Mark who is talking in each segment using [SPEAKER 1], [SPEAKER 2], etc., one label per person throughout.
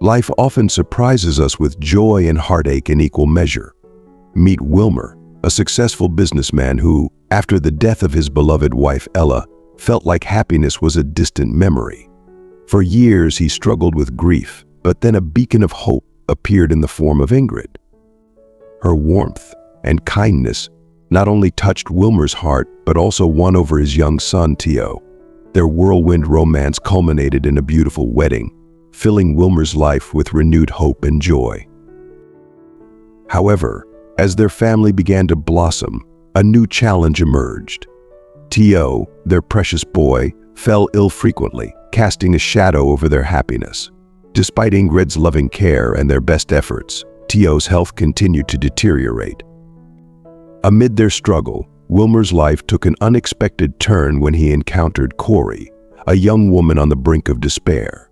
[SPEAKER 1] Life often surprises us with joy and heartache in equal measure. Meet Wilmer, a successful businessman who, after the death of his beloved wife Ella, felt like happiness was a distant memory. For years he struggled with grief, but then a beacon of hope appeared in the form of Ingrid. Her warmth and kindness not only touched Wilmer's heart, but also won over his young son, Theo. Their whirlwind romance culminated in a beautiful wedding, filling Wilmer's life with renewed hope and joy. However, as their family began to blossom, a new challenge emerged. Theo, their precious boy, fell ill frequently, casting a shadow over their happiness. Despite Ingrid's loving care and their best efforts, Theo's health continued to deteriorate. Amid their struggle, Wilmer's life took an unexpected turn when he encountered Corey, a young woman on the brink of despair.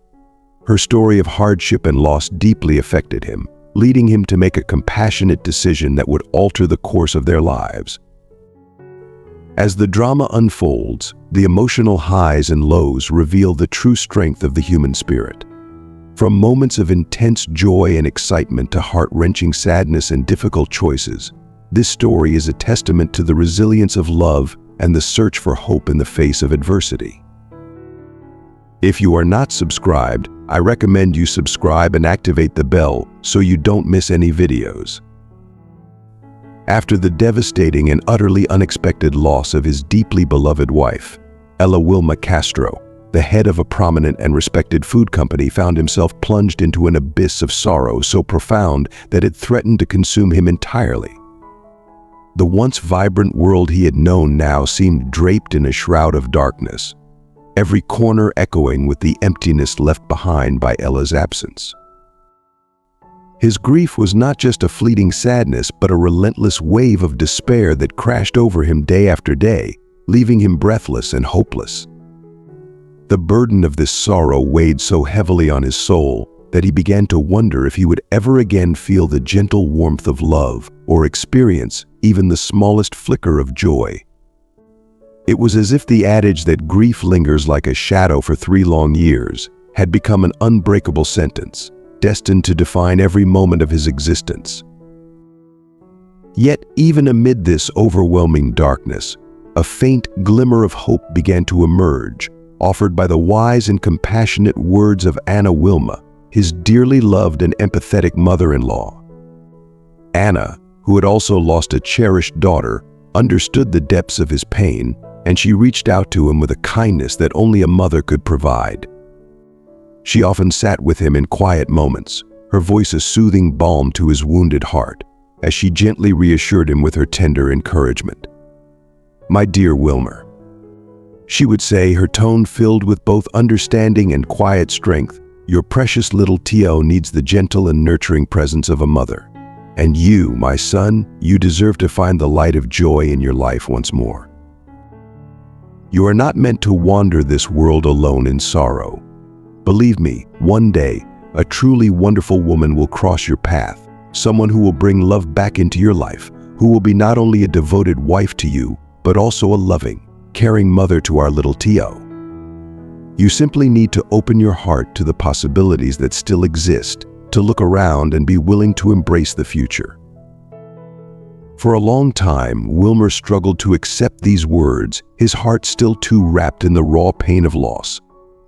[SPEAKER 1] Her story of hardship and loss deeply affected him, leading him to make a compassionate decision that would alter the course of their lives. As the drama unfolds, the emotional highs and lows reveal the true strength of the human spirit. From moments of intense joy and excitement to heart-wrenching sadness and difficult choices, this story is a testament to the resilience of love and the search for hope in the face of adversity. If you are not subscribed, I recommend you subscribe and activate the bell so you don't miss any videos. After the devastating and utterly unexpected loss of his deeply beloved wife, Ella Wilma Castro, the head of a prominent and respected food company, found himself plunged into an abyss of sorrow so profound that it threatened to consume him entirely. The once vibrant world he had known now seemed draped in a shroud of darkness, every corner echoing with the emptiness left behind by Ella's absence. His grief was not just a fleeting sadness, but a relentless wave of despair that crashed over him day after day, leaving him breathless and hopeless. The burden of this sorrow weighed so heavily on his soul that he began to wonder if he would ever again feel the gentle warmth of love or experience even the smallest flicker of joy. It was as if the adage that grief lingers like a shadow for 3 long years had become an unbreakable sentence, destined to define every moment of his existence. Yet, even amid this overwhelming darkness, a faint glimmer of hope began to emerge, offered by the wise and compassionate words of Anna Wilma, his dearly loved and empathetic mother-in-law. Anna, who had also lost a cherished daughter, understood the depths of his pain, and she reached out to him with a kindness that only a mother could provide. She often sat with him in quiet moments, her voice a soothing balm to his wounded heart, as she gently reassured him with her tender encouragement. "My dear Wilmer," she would say, her tone filled with both understanding and quiet strength, "your precious little Theo needs the gentle and nurturing presence of a mother. And you, my son, you deserve to find the light of joy in your life once more. You are not meant to wander this world alone in sorrow. Believe me, one day, a truly wonderful woman will cross your path, someone who will bring love back into your life, who will be not only a devoted wife to you, but also a loving, caring mother to our little Theo. You simply need to open your heart to the possibilities that still exist, to look around and be willing to embrace the future." For a long time, Wilmer struggled to accept these words, his heart still too wrapped in the raw pain of loss.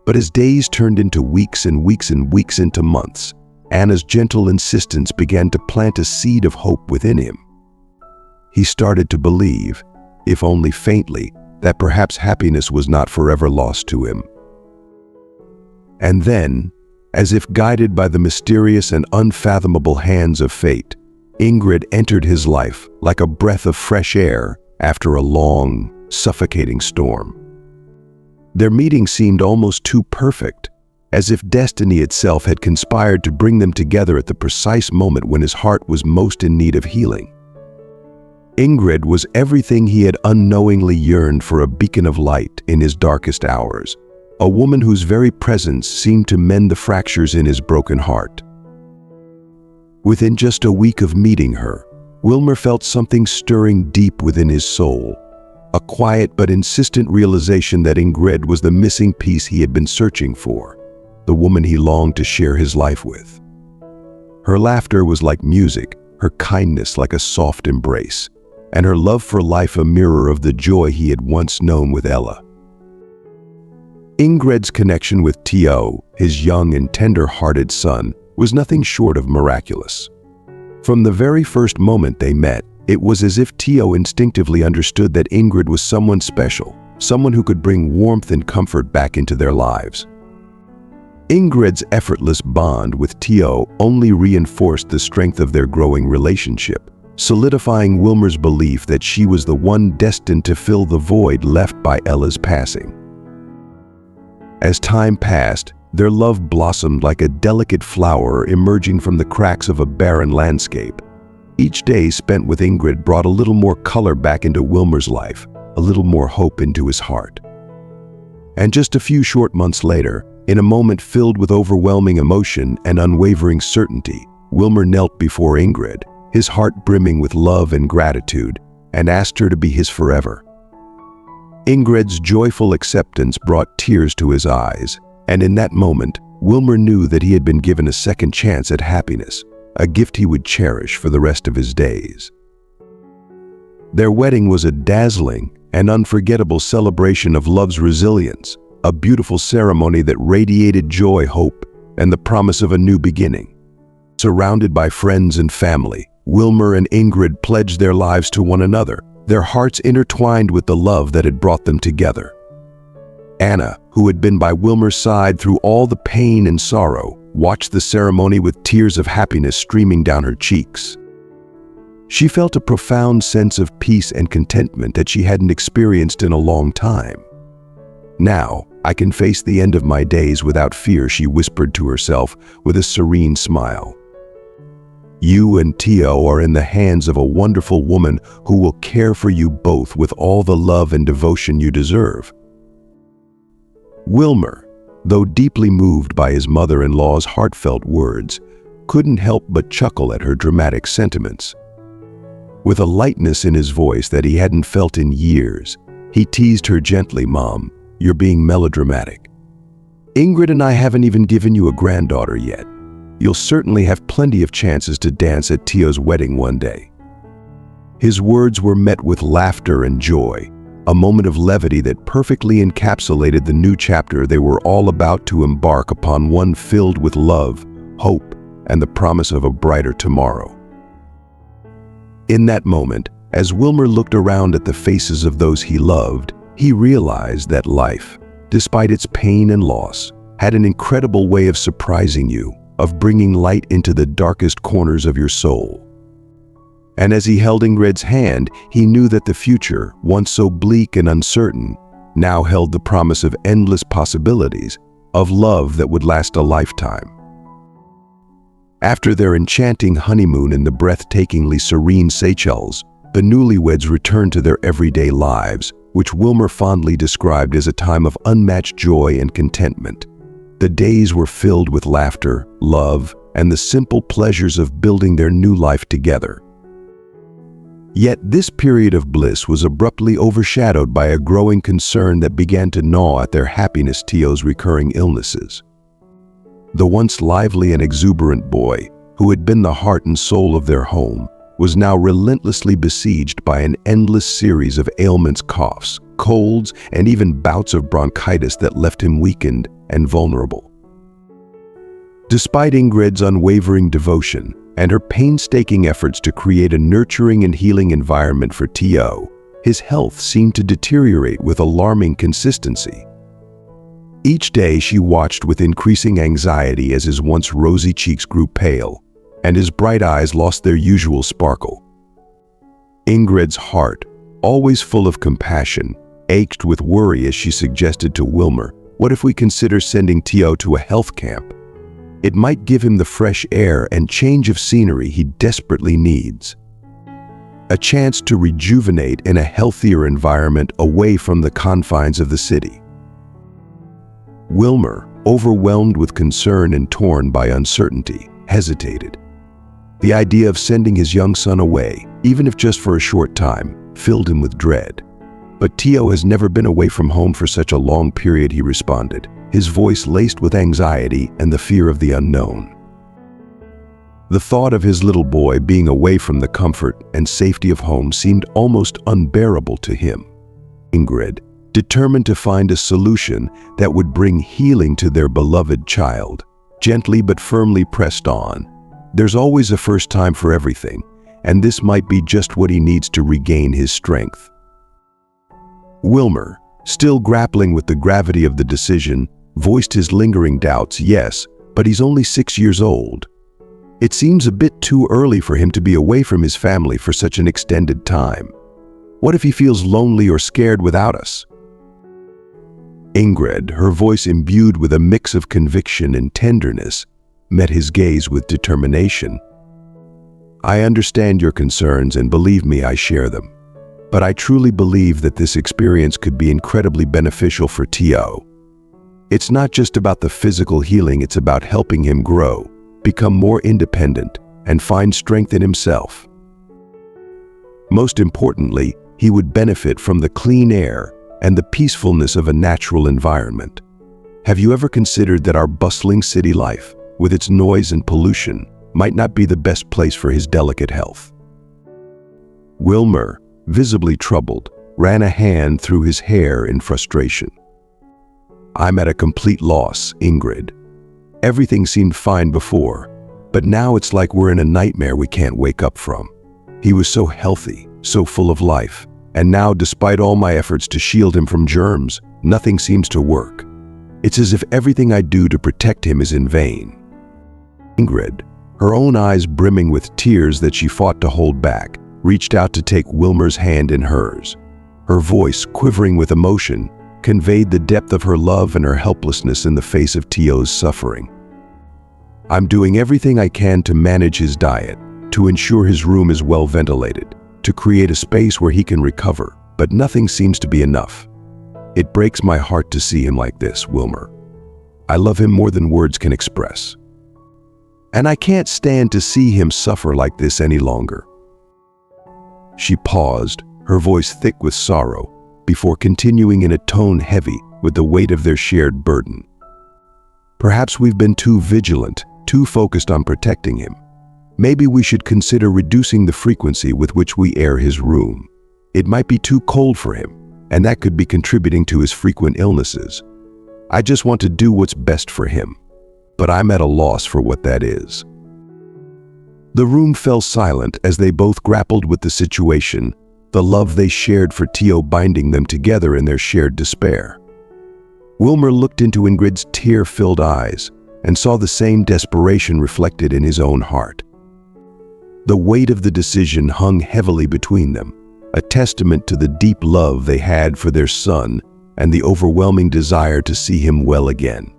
[SPEAKER 1] But as days turned into weeks and weeks and weeks into months, Anna's gentle insistence began to plant a seed of hope within him. He started to believe, if only faintly, that perhaps happiness was not forever lost to him. And then, as if guided by the mysterious and unfathomable hands of fate, Ingrid entered his life like a breath of fresh air after a long, suffocating storm. Their meeting seemed almost too perfect, as if destiny itself had conspired to bring them together at the precise moment when his heart was most in need of healing. Ingrid was everything he had unknowingly yearned for, a beacon of light in his darkest hours, a woman whose very presence seemed to mend the fractures in his broken heart. Within just a week of meeting her, Wilmer felt something stirring deep within his soul, a quiet but insistent realization that Ingrid was the missing piece he had been searching for. the woman he longed to share his life with. Her laughter was like music, her kindness like a soft embrace, and her love for life a mirror of the joy he had once known with Ella. Ingrid's connection with T.O., his young and tender-hearted son, was nothing short of miraculous. From the very first moment they met, it was as if T.O. instinctively understood that Ingrid was someone special, someone who could bring warmth and comfort back into their lives. Ingrid's effortless bond with T.O. only reinforced the strength of their growing relationship, solidifying Wilmer's belief that she was the one destined to fill the void left by Ella's passing. As time passed, their love blossomed like a delicate flower emerging from the cracks of a barren landscape. Each day spent with Ingrid brought a little more color back into Wilmer's life, a little more hope into his heart. And just a few short months later, in a moment filled with overwhelming emotion and unwavering certainty, Wilmer knelt before Ingrid, his heart brimming with love and gratitude, and asked her to be his forever. Ingrid's joyful acceptance brought tears to his eyes, and in that moment, Wilmer knew that he had been given a second chance at happiness, a gift he would cherish for the rest of his days. Their wedding was a dazzling and unforgettable celebration of love's resilience, a beautiful ceremony that radiated joy, hope, and the promise of a new beginning. Surrounded by friends and family, Wilmer and Ingrid pledged their lives to one another, their hearts intertwined with the love that had brought them together. Anna, who had been by Wilmer's side through all the pain and sorrow, watched the ceremony with tears of happiness streaming down her cheeks. She felt a profound sense of peace and contentment that she hadn't experienced in a long time. "Now, I can face the end of my days without fear," she whispered to herself with a serene smile. "You and T.O. are in the hands of a wonderful woman who will care for you both with all the love and devotion you deserve." Wilmer, though deeply moved by his mother-in-law's heartfelt words, couldn't help but chuckle at her dramatic sentiments. With a lightness in his voice that he hadn't felt in years, he teased her gently, "Mom, you're being melodramatic. Ingrid and I haven't even given you a granddaughter yet. You'll certainly have plenty of chances to dance at T.O.'s wedding one day." His words were met with laughter and joy, a moment of levity that perfectly encapsulated the new chapter they were all about to embark upon, one filled with love, hope, and the promise of a brighter tomorrow. In that moment, as Wilmer looked around at the faces of those he loved, he realized that life, despite its pain and loss, had an incredible way of surprising you, of bringing light into the darkest corners of your soul. And as he held Ingrid's hand, he knew that the future, once so bleak and uncertain, now held the promise of endless possibilities, of love that would last a lifetime. After their enchanting honeymoon in the breathtakingly serene Seychelles, the newlyweds returned to their everyday lives, which Wilmer fondly described as a time of unmatched joy and contentment. The days were filled with laughter, love, and the simple pleasures of building their new life together. Yet this period of bliss was abruptly overshadowed by a growing concern that began to gnaw at their happiness: T.O.'s recurring illnesses. The once lively and exuberant boy, who had been the heart and soul of their home, was now relentlessly besieged by an endless series of ailments, coughs, colds, and even bouts of bronchitis that left him weakened and vulnerable. Despite Ingrid's unwavering devotion and her painstaking efforts to create a nurturing and healing environment for T.O., his health seemed to deteriorate with alarming consistency. Each day she watched with increasing anxiety as his once rosy cheeks grew pale, and his bright eyes lost their usual sparkle. Ingrid's heart, always full of compassion, ached with worry as she suggested to Wilmer, "What if we consider sending T.O. to a health camp? It might give him the fresh air and change of scenery he desperately needs. A chance to rejuvenate in a healthier environment away from the confines of the city." Wilmer, overwhelmed with concern and torn by uncertainty, hesitated. The idea of sending his young son away, even if just for a short time, filled him with dread. "But T.O. has never been away from home for such a long period," he responded, his voice laced with anxiety and the fear of the unknown. The thought of his little boy being away from the comfort and safety of home seemed almost unbearable to him. Ingrid, determined to find a solution that would bring healing to their beloved child, gently but firmly pressed on. There's always a first time for everything, and this might be just what he needs to regain his strength. Wilmer, still grappling with the gravity of the decision, voiced his lingering doubts. Yes, but he's only 6 years old. It seems a bit too early for him to be away from his family for such an extended time. What if he feels lonely or scared without us? Ingrid, her voice imbued with a mix of conviction and tenderness, met his gaze with determination. I understand your concerns, and believe me, I share them. But I truly believe that this experience could be incredibly beneficial for Tio. It's not just about the physical healing, it's about helping him grow, become more independent, and find strength in himself. Most importantly, he would benefit from the clean air and the peacefulness of a natural environment. Have you ever considered that our bustling city life, with its noise and pollution, might not be the best place for his delicate health? Wilmer, visibly troubled, ran a hand through his hair in frustration. I'm at a complete loss, Ingrid. Everything seemed fine before, but now it's like we're in a nightmare we can't wake up from. He was so healthy, so full of life, and now, despite all my efforts to shield him from germs, nothing seems to work. It's as if everything I do to protect him is in vain. Ingrid, her own eyes brimming with tears that she fought to hold back, reached out to take Wilmer's hand in hers. Her voice, quivering with emotion, conveyed the depth of her love and her helplessness in the face of Tio's suffering. I'm doing everything I can to manage his diet, to ensure his room is well ventilated, to create a space where he can recover, but nothing seems to be enough. It breaks my heart to see him like this, Wilmer. I love him more than words can express. And I can't stand to see him suffer like this any longer. She paused, her voice thick with sorrow, before continuing in a tone heavy with the weight of their shared burden. Perhaps we've been too vigilant, too focused on protecting him. Maybe we should consider reducing the frequency with which we air his room. It might be too cold for him, and that could be contributing to his frequent illnesses. I just want to do what's best for him, but I'm at a loss for what that is. The room fell silent as they both grappled with the situation, the love they shared for Tio binding them together in their shared despair. Wilmer looked into Ingrid's tear-filled eyes and saw the same desperation reflected in his own heart. The weight of the decision hung heavily between them, a testament to the deep love they had for their son and the overwhelming desire to see him well again.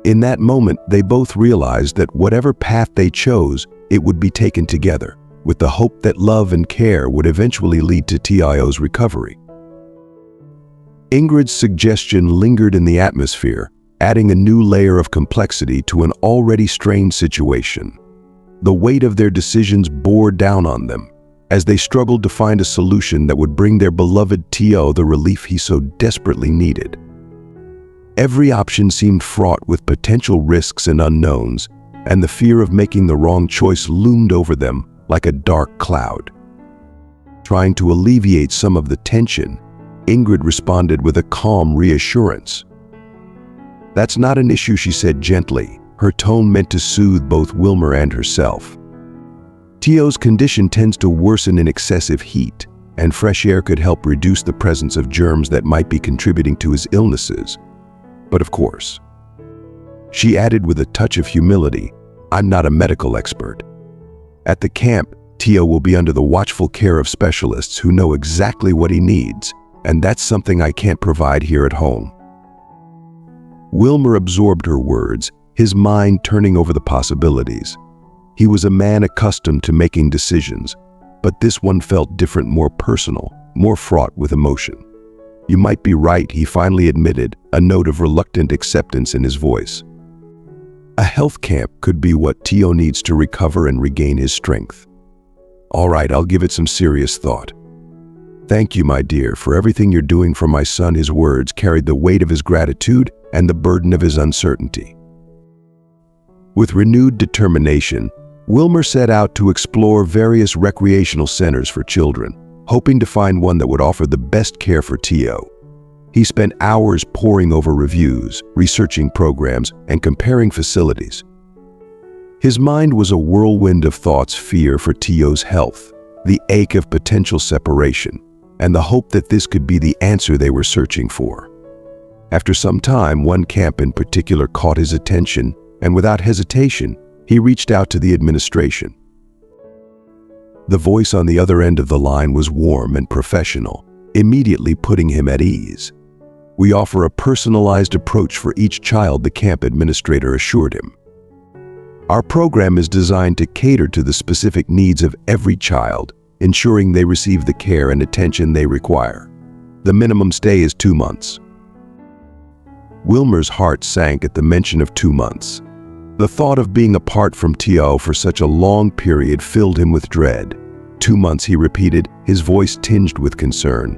[SPEAKER 1] In that moment, they both realized that whatever path they chose, it would be taken together, with the hope that love and care would eventually lead to Tio's recovery. Ingrid's suggestion lingered in the atmosphere, adding a new layer of complexity to an already strained situation. The weight of their decisions bore down on them, as they struggled to find a solution that would bring their beloved Tio the relief he so desperately needed. Every option seemed fraught with potential risks and unknowns, and the fear of making the wrong choice loomed over them like a dark cloud. Trying to alleviate some of the tension, Ingrid responded with a calm reassurance. That's not an issue, she said gently, her tone meant to soothe both Wilmer and herself. Tio's condition tends to worsen in excessive heat, and fresh air could help reduce the presence of germs that might be contributing to his illnesses. But of course, she added with a touch of humility, I'm not a medical expert. At the camp, Tio will be under the watchful care of specialists who know exactly what he needs, and that's something I can't provide here at home. Wilmer absorbed her words, his mind turning over the possibilities. He was a man accustomed to making decisions, but this one felt different, more personal, more fraught with emotion. You might be right, he finally admitted, a note of reluctant acceptance in his voice. A health camp could be what Tio needs to recover and regain his strength. All right, I'll give it some serious thought. Thank you, my dear, for everything you're doing for my son. His words carried the weight of his gratitude and the burden of his uncertainty. With renewed determination, Wilmer set out to explore various recreational centers for children, hoping to find one that would offer the best care for Tio. He spent hours poring over reviews, researching programs, and comparing facilities. His mind was a whirlwind of thoughts: fear for Tio's health, the ache of potential separation, and the hope that this could be the answer they were searching for. After some time, one camp in particular caught his attention, and without hesitation, he reached out to the administration. The voice on the other end of the line was warm and professional, immediately putting him at ease. "We offer a personalized approach for each child," the camp administrator assured him. "Our program is designed to cater to the specific needs of every child, ensuring they receive the care and attention they require. The minimum stay is 2 months." Wilmer's heart sank at the mention of 2 months. The thought of being apart from Tio for such a long period filled him with dread. 2 months, he repeated, his voice tinged with concern.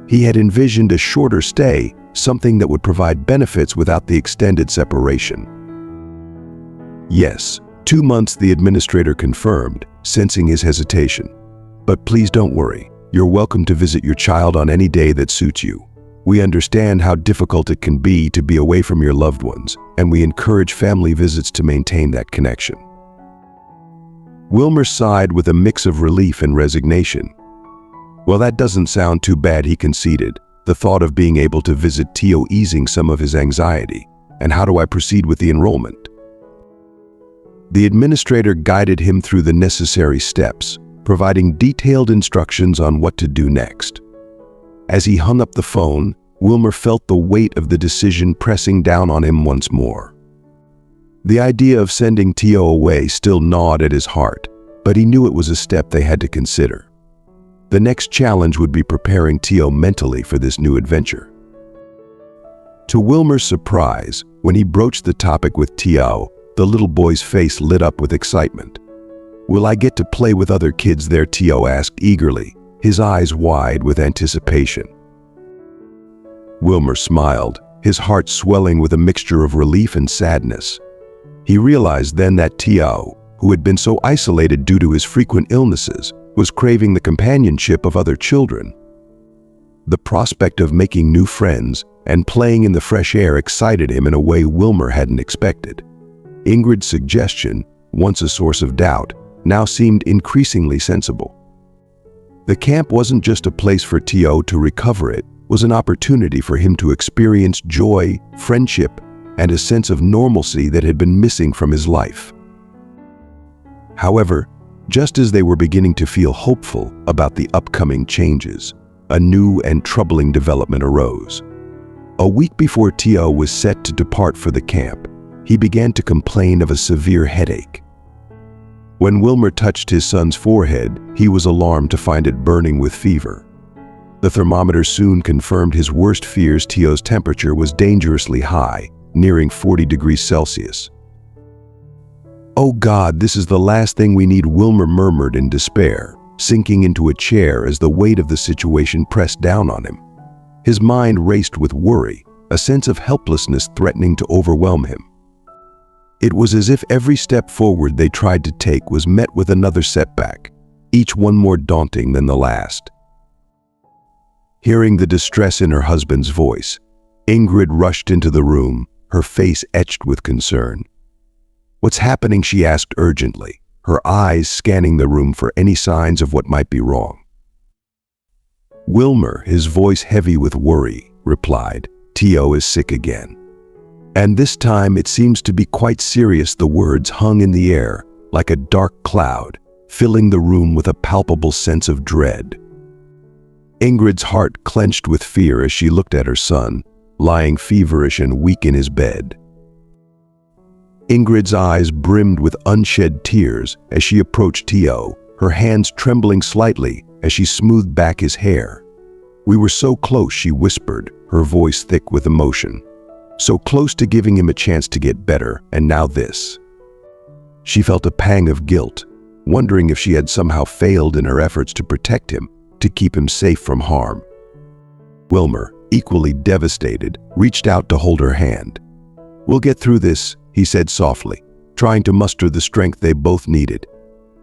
[SPEAKER 1] He had envisioned a shorter stay, something that would provide benefits without the extended separation. "Yes, 2 months," the administrator confirmed, sensing his hesitation. "But please don't worry. You're welcome to visit your child on any day that suits you. We understand how difficult it can be to be away from your loved ones, and we encourage family visits to maintain that connection." Wilmer sighed with a mix of relief and resignation. "Well, that doesn't sound too bad," he conceded, the thought of being able to visit Tio easing some of his anxiety. "And how do I proceed with the enrollment?" The administrator guided him through the necessary steps, providing detailed instructions on what to do next. As he hung up the phone, Wilmer felt the weight of the decision pressing down on him once more. The idea of sending Tio away still gnawed at his heart, but he knew it was a step they had to consider. The next challenge would be preparing Tio mentally for this new adventure. To Wilmer's surprise, when he broached the topic with Tio, the little boy's face lit up with excitement. "Will I get to play with other kids there?" Tio asked eagerly, his eyes wide with anticipation. Wilmer smiled, his heart swelling with a mixture of relief and sadness. He realized then that Tio, who had been so isolated due to his frequent illnesses, was craving the companionship of other children. The prospect of making new friends and playing in the fresh air excited him in a way Wilmer hadn't expected. Ingrid's suggestion, once a source of doubt, now seemed increasingly sensible. The camp wasn't just a place for Tio to recover, it was an opportunity for him to experience joy, friendship, and a sense of normalcy that had been missing from his life. However, just as they were beginning to feel hopeful about the upcoming changes, a new and troubling development arose. A week before Tio was set to depart for the camp, he began to complain of a severe headache. When Wilmer touched his son's forehead, he was alarmed to find it burning with fever. The thermometer soon confirmed his worst fears: Tio's temperature was dangerously high, nearing 40 degrees Celsius. "Oh God, this is the last thing we need," Wilmer murmured in despair, sinking into a chair as the weight of the situation pressed down on him. His mind raced with worry, a sense of helplessness threatening to overwhelm him. It was as if every step forward they tried to take was met with another setback, each one more daunting than the last. Hearing the distress in her husband's voice, Ingrid rushed into the room, her face etched with concern. "What's happening?" she asked urgently, her eyes scanning the room for any signs of what might be wrong. Wilmer, his voice heavy with worry, replied, "Tio is sick again. And this time it seems to be quite serious." The words hung in the air like a dark cloud, filling the room with a palpable sense of dread. Ingrid's heart clenched with fear as she looked at her son, lying feverish and weak in his bed. Ingrid's eyes brimmed with unshed tears as she approached Tio, her hands trembling slightly as she smoothed back his hair. "We were so close," she whispered, her voice thick with emotion. "So close to giving him a chance to get better, and now this." She felt a pang of guilt, wondering if she had somehow failed in her efforts to protect him, to keep him safe from harm. "Wilmer, equally devastated, reached out to hold her hand. "We'll get through this," he said softly, trying to muster the strength they both needed.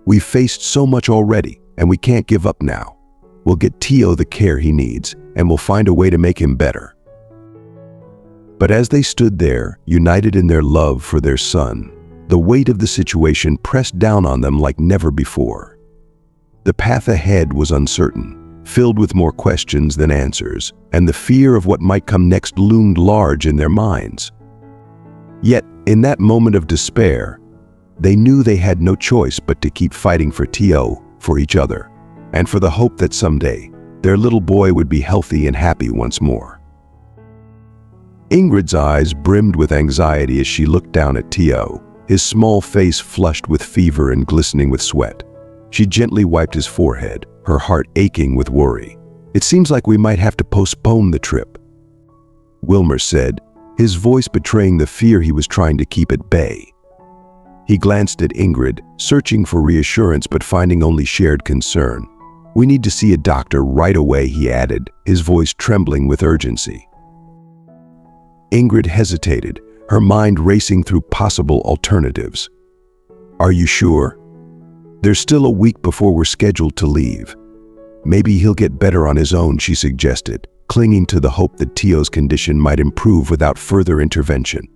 [SPEAKER 1] "We've faced so much already, and we can't give up now. We'll get Tio the care he needs, and we'll find a way to make him better." But as they stood there, united in their love for their son, the weight of the situation pressed down on them like never before. The path ahead was uncertain, filled with more questions than answers, and the fear of what might come next loomed large in their minds. Yet, in that moment of despair, they knew they had no choice but to keep fighting for Tio, for each other, and for the hope that someday, their little boy would be healthy and happy once more. Ingrid's eyes brimmed with anxiety as she looked down at Tio, his small face flushed with fever and glistening with sweat. She gently wiped his forehead, her heart aching with worry. "It seems like we might have to postpone the trip," Wilmer said, his voice betraying the fear he was trying to keep at bay. He glanced at Ingrid, searching for reassurance but finding only shared concern. "We need to see a doctor right away," he added, his voice trembling with urgency. Ingrid hesitated, her mind racing through possible alternatives. "Are you sure? There's still a week before we're scheduled to leave. Maybe he'll get better on his own," she suggested, clinging to the hope that Tio's condition might improve without further intervention.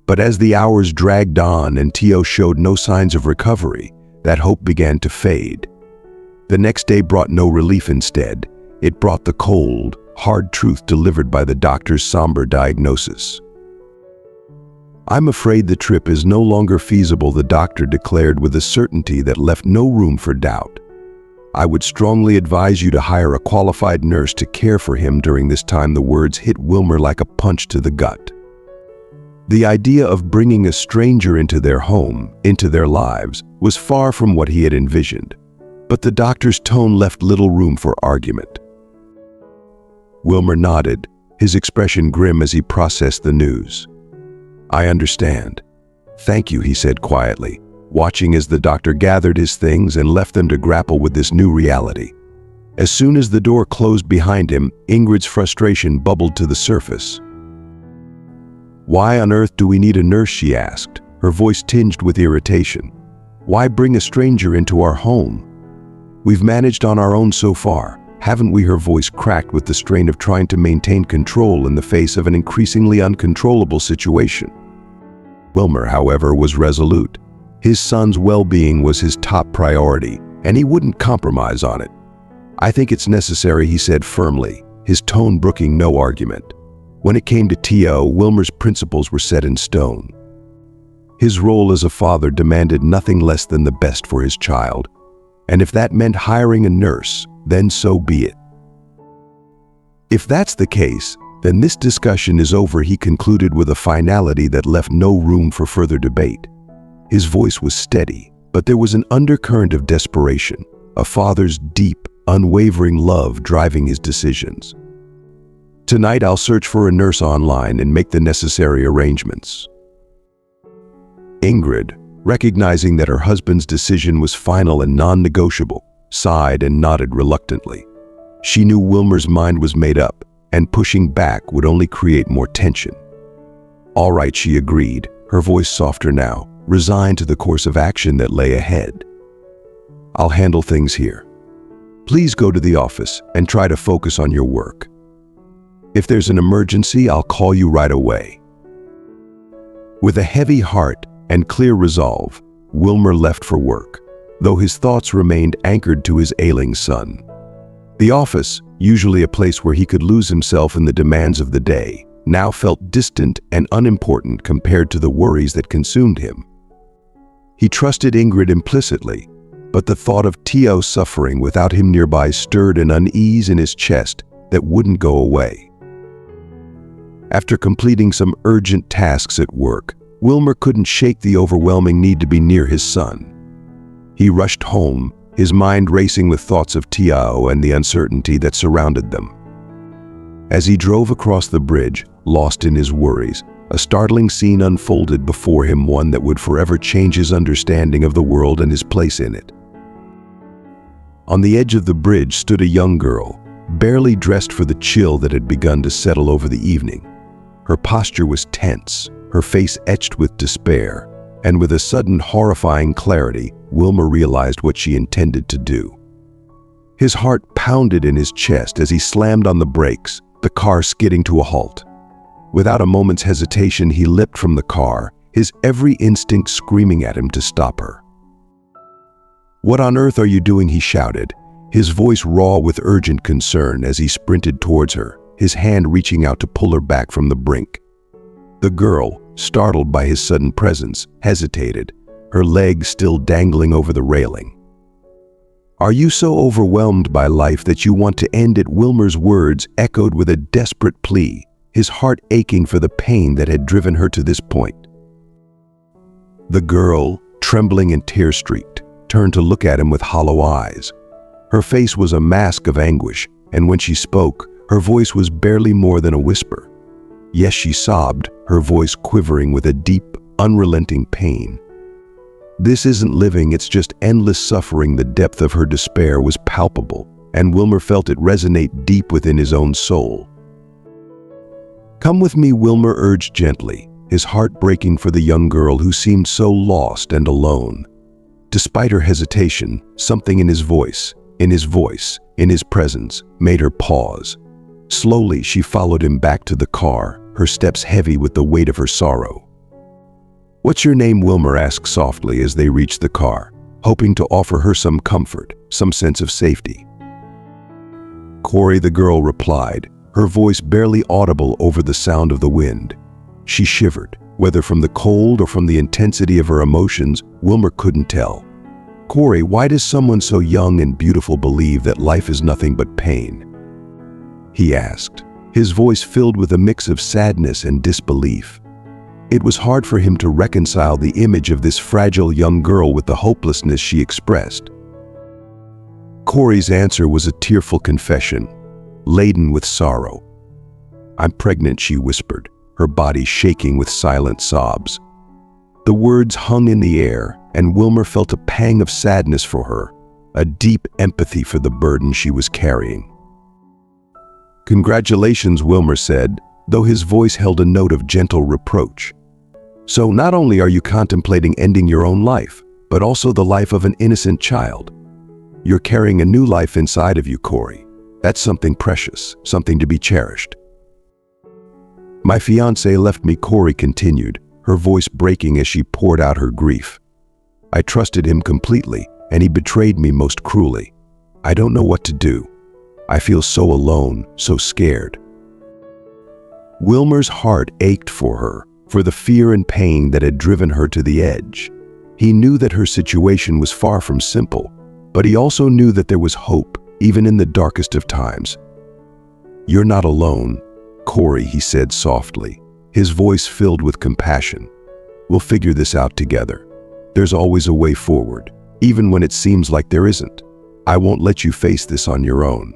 [SPEAKER 1] But as the hours dragged on and Tio showed no signs of recovery, that hope began to fade. The next day brought no relief. Instead, it brought the cold, hard truth delivered by the doctor's somber diagnosis. "I'm afraid the trip is no longer feasible," the doctor declared with a certainty that left no room for doubt. "I would strongly advise you to hire a qualified nurse to care for him during this time." The words hit Wilmer like a punch to the gut. The idea of bringing a stranger into their home, into their lives, was far from what he had envisioned. But the doctor's tone left little room for argument. Wilmer nodded, his expression grim as he processed the news. "I understand. Thank you," he said quietly, watching as the doctor gathered his things and left them to grapple with this new reality. As soon as the door closed behind him, Ingrid's frustration bubbled to the surface. "Why on earth do we need a nurse?" she asked, her voice tinged with irritation. "Why bring a stranger into our home? We've managed on our own so far, haven't we?" Her voice cracked with the strain of trying to maintain control in the face of an increasingly uncontrollable situation. Wilmer, however, was resolute. His son's well-being was his top priority, and he wouldn't compromise on it. "I think it's necessary," he said firmly, his tone brooking no argument. When it came to Tio, Wilmer's principles were set in stone. His role as a father demanded nothing less than the best for his child, and if that meant hiring a nurse, then so be it. "If that's the case, then this discussion is over," he concluded with a finality that left no room for further debate. His voice was steady, but there was an undercurrent of desperation, a father's deep, unwavering love driving his decisions. "Tonight I'll search for a nurse online and make the necessary arrangements." Ingrid, recognizing that her husband's decision was final and non-negotiable, sighed and nodded reluctantly. She knew Wilmer's mind was made up, and pushing back would only create more tension. "All right," she agreed, her voice softer now, resigned to the course of action that lay ahead. "I'll handle things here. Please go to the office and try to focus on your work. If there's an emergency, I'll call you right away." With a heavy heart and clear resolve, Wilmer left for work, though his thoughts remained anchored to his ailing son. The office, usually a place where he could lose himself in the demands of the day, now felt distant and unimportant compared to the worries that consumed him. He trusted Ingrid implicitly, but the thought of Tio suffering without him nearby stirred an unease in his chest that wouldn't go away. After completing some urgent tasks at work, Wilmer couldn't shake the overwhelming need to be near his son. He rushed home, his mind racing with thoughts of Tio and the uncertainty that surrounded them. As he drove across the bridge, lost in his worries, a startling scene unfolded before him, one that would forever change his understanding of the world and his place in it. On the edge of the bridge stood a young girl, barely dressed for the chill that had begun to settle over the evening. Her posture was tense, her face etched with despair, and with a sudden horrifying clarity, Wilmer realized what she intended to do. His heart pounded in his chest as he slammed on the brakes, the car skidding to a halt. Without a moment's hesitation, he leapt from the car, his every instinct screaming at him to stop her. "What on earth are you doing?" he shouted, his voice raw with urgent concern as he sprinted towards her, his hand reaching out to pull her back from the brink. The girl, startled by his sudden presence, hesitated, her legs still dangling over the railing. "Are you so overwhelmed by life that you want to end it?" Wilmer's words echoed with a desperate plea, his heart aching for the pain that had driven her to this point. The girl, trembling and tear-streaked, turned to look at him with hollow eyes. Her face was a mask of anguish, and when she spoke, her voice was barely more than a whisper. Yes, she sobbed, her voice quivering with a deep, unrelenting pain. "This isn't living, it's just endless suffering." The depth of her despair was palpable, and Wilmer felt it resonate deep within his own soul. "Come with me," Wilmer urged gently, his heart breaking for the young girl who seemed so lost and alone. Despite her hesitation, something in his voice, in his presence, made her pause. Slowly, she followed him back to the car, her steps heavy with the weight of her sorrow. "What's your name?" Wilmer asked softly as they reached the car, hoping to offer her some comfort, some sense of safety. "Corey," the girl replied, her voice barely audible over the sound of the wind. She shivered, whether from the cold or from the intensity of her emotions, Wilmer couldn't tell. "Corey, why does someone so young and beautiful believe that life is nothing but pain?" he asked, his voice filled with a mix of sadness and disbelief. It was hard for him to reconcile the image of this fragile young girl with the hopelessness she expressed. Corey's answer was a tearful confession, laden with sorrow. "I'm pregnant," she whispered, her body shaking with silent sobs. The words hung in the air, and Wilmer felt a pang of sadness for her, a deep empathy for the burden she was carrying. "Congratulations," Wilmer said, though his voice held a note of gentle reproach. "So not only are you contemplating ending your own life, but also the life of an innocent child. You're carrying a new life inside of you, Corey. That's something precious, something to be cherished." "My fiancé left me," Corey continued, her voice breaking as she poured out her grief. "I trusted him completely, and he betrayed me most cruelly. I don't know what to do. I feel so alone, so scared." Wilmer's heart ached for her, for the fear and pain that had driven her to the edge. He knew that her situation was far from simple, but he also knew that there was hope, even in the darkest of times. "You're not alone, Corey," he said softly, his voice filled with compassion. "We'll figure this out together. There's always a way forward, even when it seems like there isn't. I won't let you face this on your own."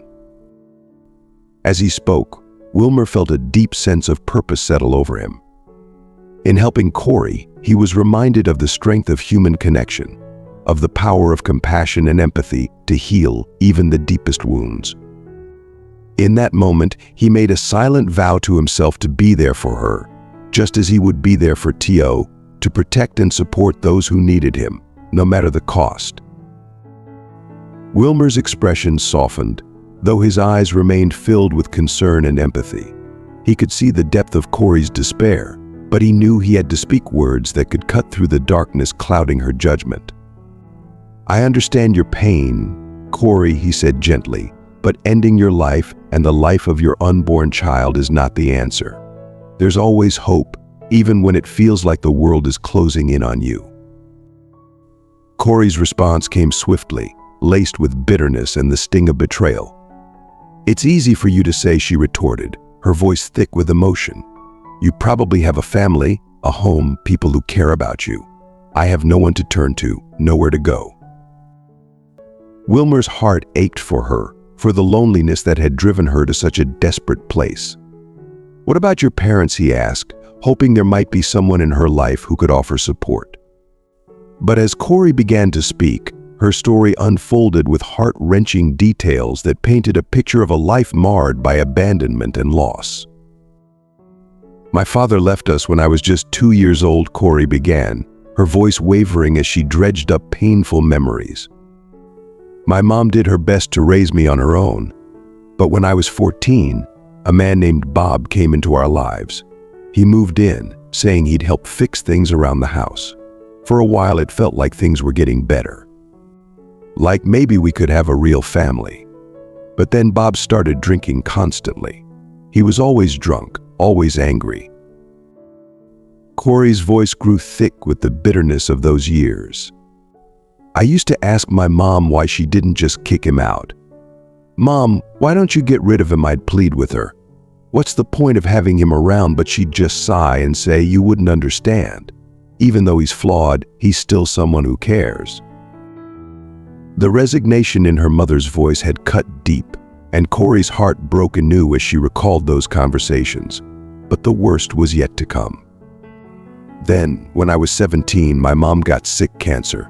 [SPEAKER 1] As he spoke, Wilmer felt a deep sense of purpose settle over him. In helping Corey, he was reminded of the strength of human connection, of the power of compassion and empathy to heal even the deepest wounds. In that moment, he made a silent vow to himself to be there for her, just as he would be there for T.O., to protect and support those who needed him, no matter the cost. Wilmer's expression softened, though his eyes remained filled with concern and empathy. He could see the depth of Corey's despair, but he knew he had to speak words that could cut through the darkness clouding her judgment. "I understand your pain, Corey," he said gently, "but ending your life and the life of your unborn child is not the answer. There's always hope, even when it feels like the world is closing in on you." Corey's response came swiftly, laced with bitterness and the sting of betrayal. "It's easy for you to say," she retorted, her voice thick with emotion. "You probably have a family, a home, people who care about you. I have no one to turn to, nowhere to go." Wilmer's heart ached for her, for the loneliness that had driven her to such a desperate place. "What about your parents?" he asked, hoping there might be someone in her life who could offer support. But as Corey began to speak, Her story unfolded with heart-wrenching details that painted a picture of a life marred by abandonment and loss. "My father left us when I was just 2 years old," Corey began, her voice wavering as she dredged up painful memories. "My mom did her best to raise me on her own, but when I was 14, a man named Bob came into our lives. He moved in, saying he'd help fix things around the house. For a while it felt like things were getting better. Like maybe we could have a real family. But then Bob started drinking constantly. He was always drunk, always angry." Corey's voice grew thick with the bitterness of those years. "I used to ask my mom why she didn't just kick him out. 'Mom, why don't you get rid of him?' I'd plead with her. 'What's the point of having him around?' But she'd just sigh and say, 'You wouldn't understand. Even though he's flawed, he's still someone who cares.'" The resignation in her mother's voice had cut deep, and Corey's heart broke anew as she recalled those conversations. But the worst was yet to come. "Then, when I was 17, my mom got sick cancer.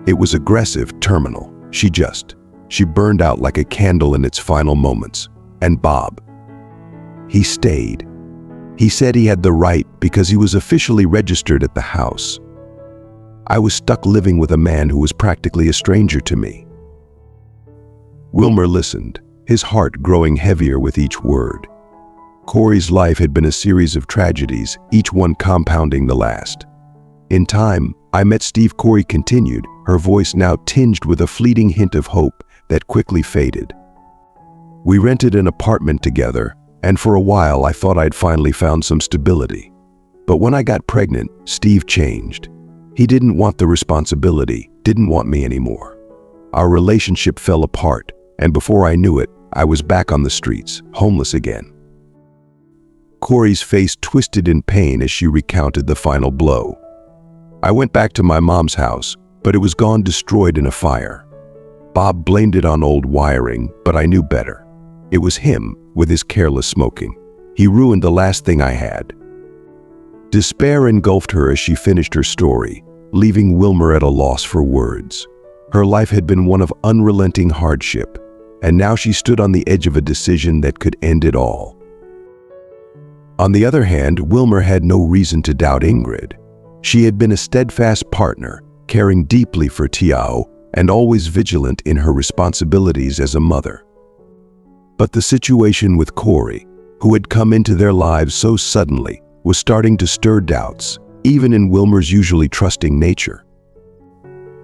[SPEAKER 1] It was aggressive, terminal. She burned out like a candle in its final moments. And Bob, he stayed. He said he had the right because he was officially registered at the house. I was stuck living with a man who was practically a stranger to me." Wilmer listened, his heart growing heavier with each word. Corey's life had been a series of tragedies, each one compounding the last. "In time, I met Steve," Corey continued, her voice now tinged with a fleeting hint of hope that quickly faded. "We rented an apartment together, and for a while I thought I'd finally found some stability. But when I got pregnant, Steve changed. He didn't want the responsibility, didn't want me anymore. Our relationship fell apart, and before I knew it, I was back on the streets, homeless again." Corey's face twisted in pain as she recounted the final blow. "I went back to my mom's house, but it was gone, destroyed in a fire. Bob blamed it on old wiring, but I knew better. It was him, with his careless smoking. He ruined the last thing I had." Despair engulfed her as she finished her story, leaving Wilmer at a loss for words. Her life had been one of unrelenting hardship, and now she stood on the edge of a decision that could end it all. On the other hand, Wilmer had no reason to doubt Ingrid. She had been a steadfast partner, caring deeply for Tiao and always vigilant in her responsibilities as a mother. But the situation with Corey, who had come into their lives so suddenly, was starting to stir doubts, even in Wilmer's usually trusting nature.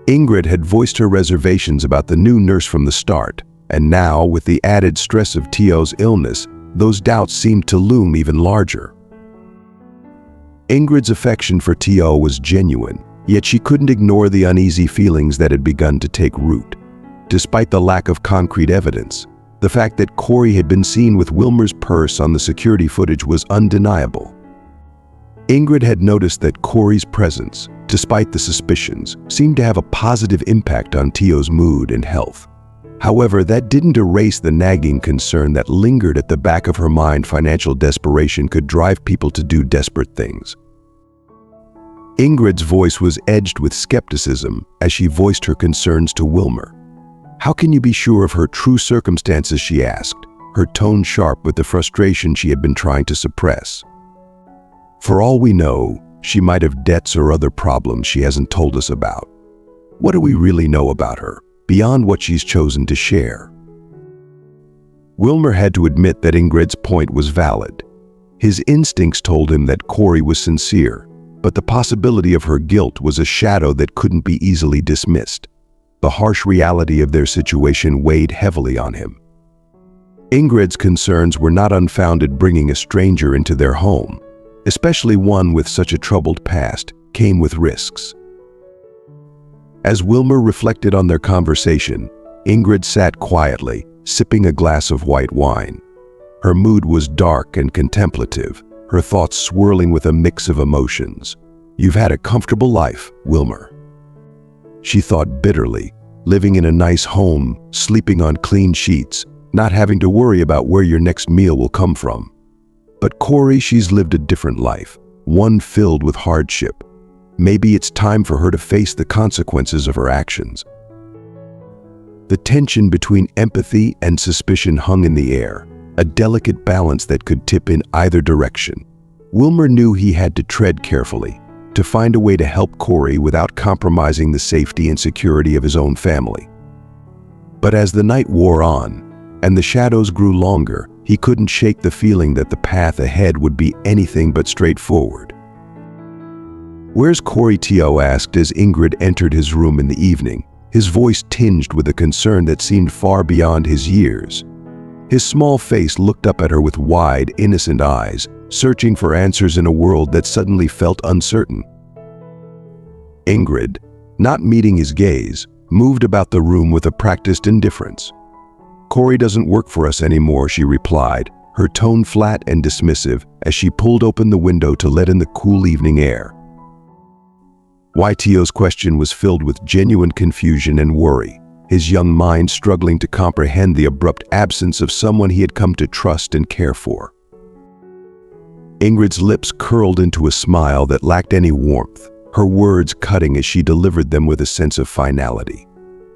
[SPEAKER 1] Ingrid had voiced her reservations about the new nurse from the start, and now, with the added stress of Tiao's illness, those doubts seemed to loom even larger. Ingrid's affection for Tiao was genuine, yet she couldn't ignore the uneasy feelings that had begun to take root. Despite the lack of concrete evidence, the fact that Corey had been seen with Wilmer's purse on the security footage was undeniable. Ingrid had noticed that Corey's presence, despite the suspicions, seemed to have a positive impact on Tiao's mood and health. However, that didn't erase the nagging concern that lingered at the back of her mind. Financial desperation could drive people to do desperate things. Ingrid's voice was edged with skepticism as she voiced her concerns to Wilmer. "How can you be sure of her true circumstances?" she asked, her tone sharp with the frustration she had been trying to suppress. "For all we know, she might have debts or other problems she hasn't told us about. What do we really know about her, beyond what she's chosen to share?" Wilmer had to admit that Ingrid's point was valid. His instincts told him that Corey was sincere, but the possibility of her guilt was a shadow that couldn't be easily dismissed. The harsh reality of their situation weighed heavily on him. Ingrid's concerns were not unfounded. Bringing a stranger into their home, especially one with such a troubled past, came with risks. As Wilmer reflected on their conversation, Ingrid sat quietly, sipping a glass of white wine. Her mood was dark and contemplative, her thoughts swirling with a mix of emotions. "You've had a comfortable life, Wilmer," she thought bitterly, living in a nice home, sleeping on clean sheets, not having to worry about where your next meal will come from. But Corey, she's lived a different life, one filled with hardship. Maybe it's time for her to face the consequences of her actions. The tension between empathy and suspicion hung in the air, a delicate balance that could tip in either direction. Wilmer knew he had to tread carefully, to find a way to help Corey without compromising the safety and security of his own family. But as the night wore on, and the shadows grew longer, he couldn't shake the feeling that the path ahead would be anything but straightforward. "Where's Corey?" T.O. asked as Ingrid entered his room in the evening, his voice tinged with a concern that seemed far beyond his years. His small face looked up at her with wide, innocent eyes, searching for answers in a world that suddenly felt uncertain. Ingrid, not meeting his gaze, moved about the room with a practiced indifference. "Corey doesn't work for us anymore," she replied, her tone flat and dismissive as she pulled open the window to let in the cool evening air. T.O.'s question was filled with genuine confusion and worry, his young mind struggling to comprehend the abrupt absence of someone he had come to trust and care for. Ingrid's lips curled into a smile that lacked any warmth, her words cutting as she delivered them with a sense of finality.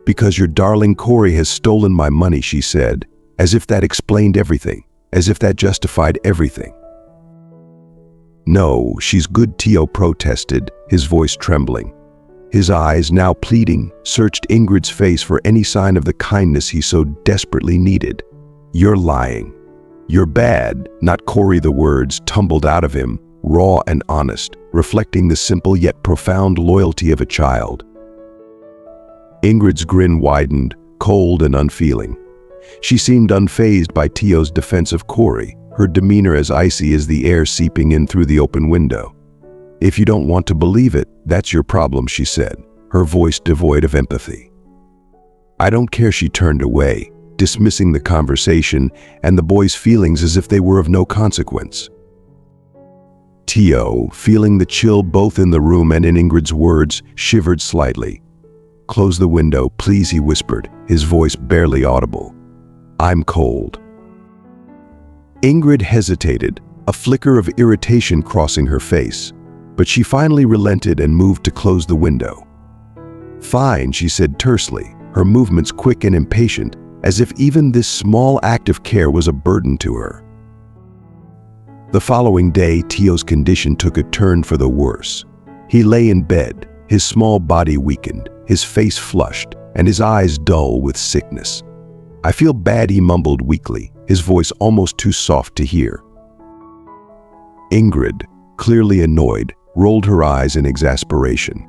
[SPEAKER 1] "Because your darling Corey has stolen my money," she said, as if that explained everything, as if that justified everything. "No, she's good," T.O. protested, his voice trembling. His eyes, now pleading, searched Ingrid's face for any sign of the kindness he so desperately needed. "You're lying. You're bad, not Corey." The words tumbled out of him, raw and honest, reflecting the simple yet profound loyalty of a child. Ingrid's grin widened, cold and unfeeling. She seemed unfazed by T.O.'s defense of Corey, her demeanor as icy as the air seeping in through the open window. "If you don't want to believe it, that's your problem," she said, her voice devoid of empathy. "I don't care." She turned away, dismissing the conversation and the boy's feelings as if they were of no consequence. T.O., feeling the chill both in the room and in Ingrid's words, shivered slightly. "Close the window, please," he whispered, his voice barely audible. "I'm cold." Ingrid hesitated, a flicker of irritation crossing her face, but she finally relented and moved to close the window. "Fine," she said tersely, her movements quick and impatient, as if even this small act of care was a burden to her. The following day, T.O.'s condition took a turn for the worse. He lay in bed, his small body weakened, his face flushed, and his eyes dull with sickness. "I feel bad," he mumbled weakly, his voice almost too soft to hear. Ingrid, clearly annoyed, rolled her eyes in exasperation.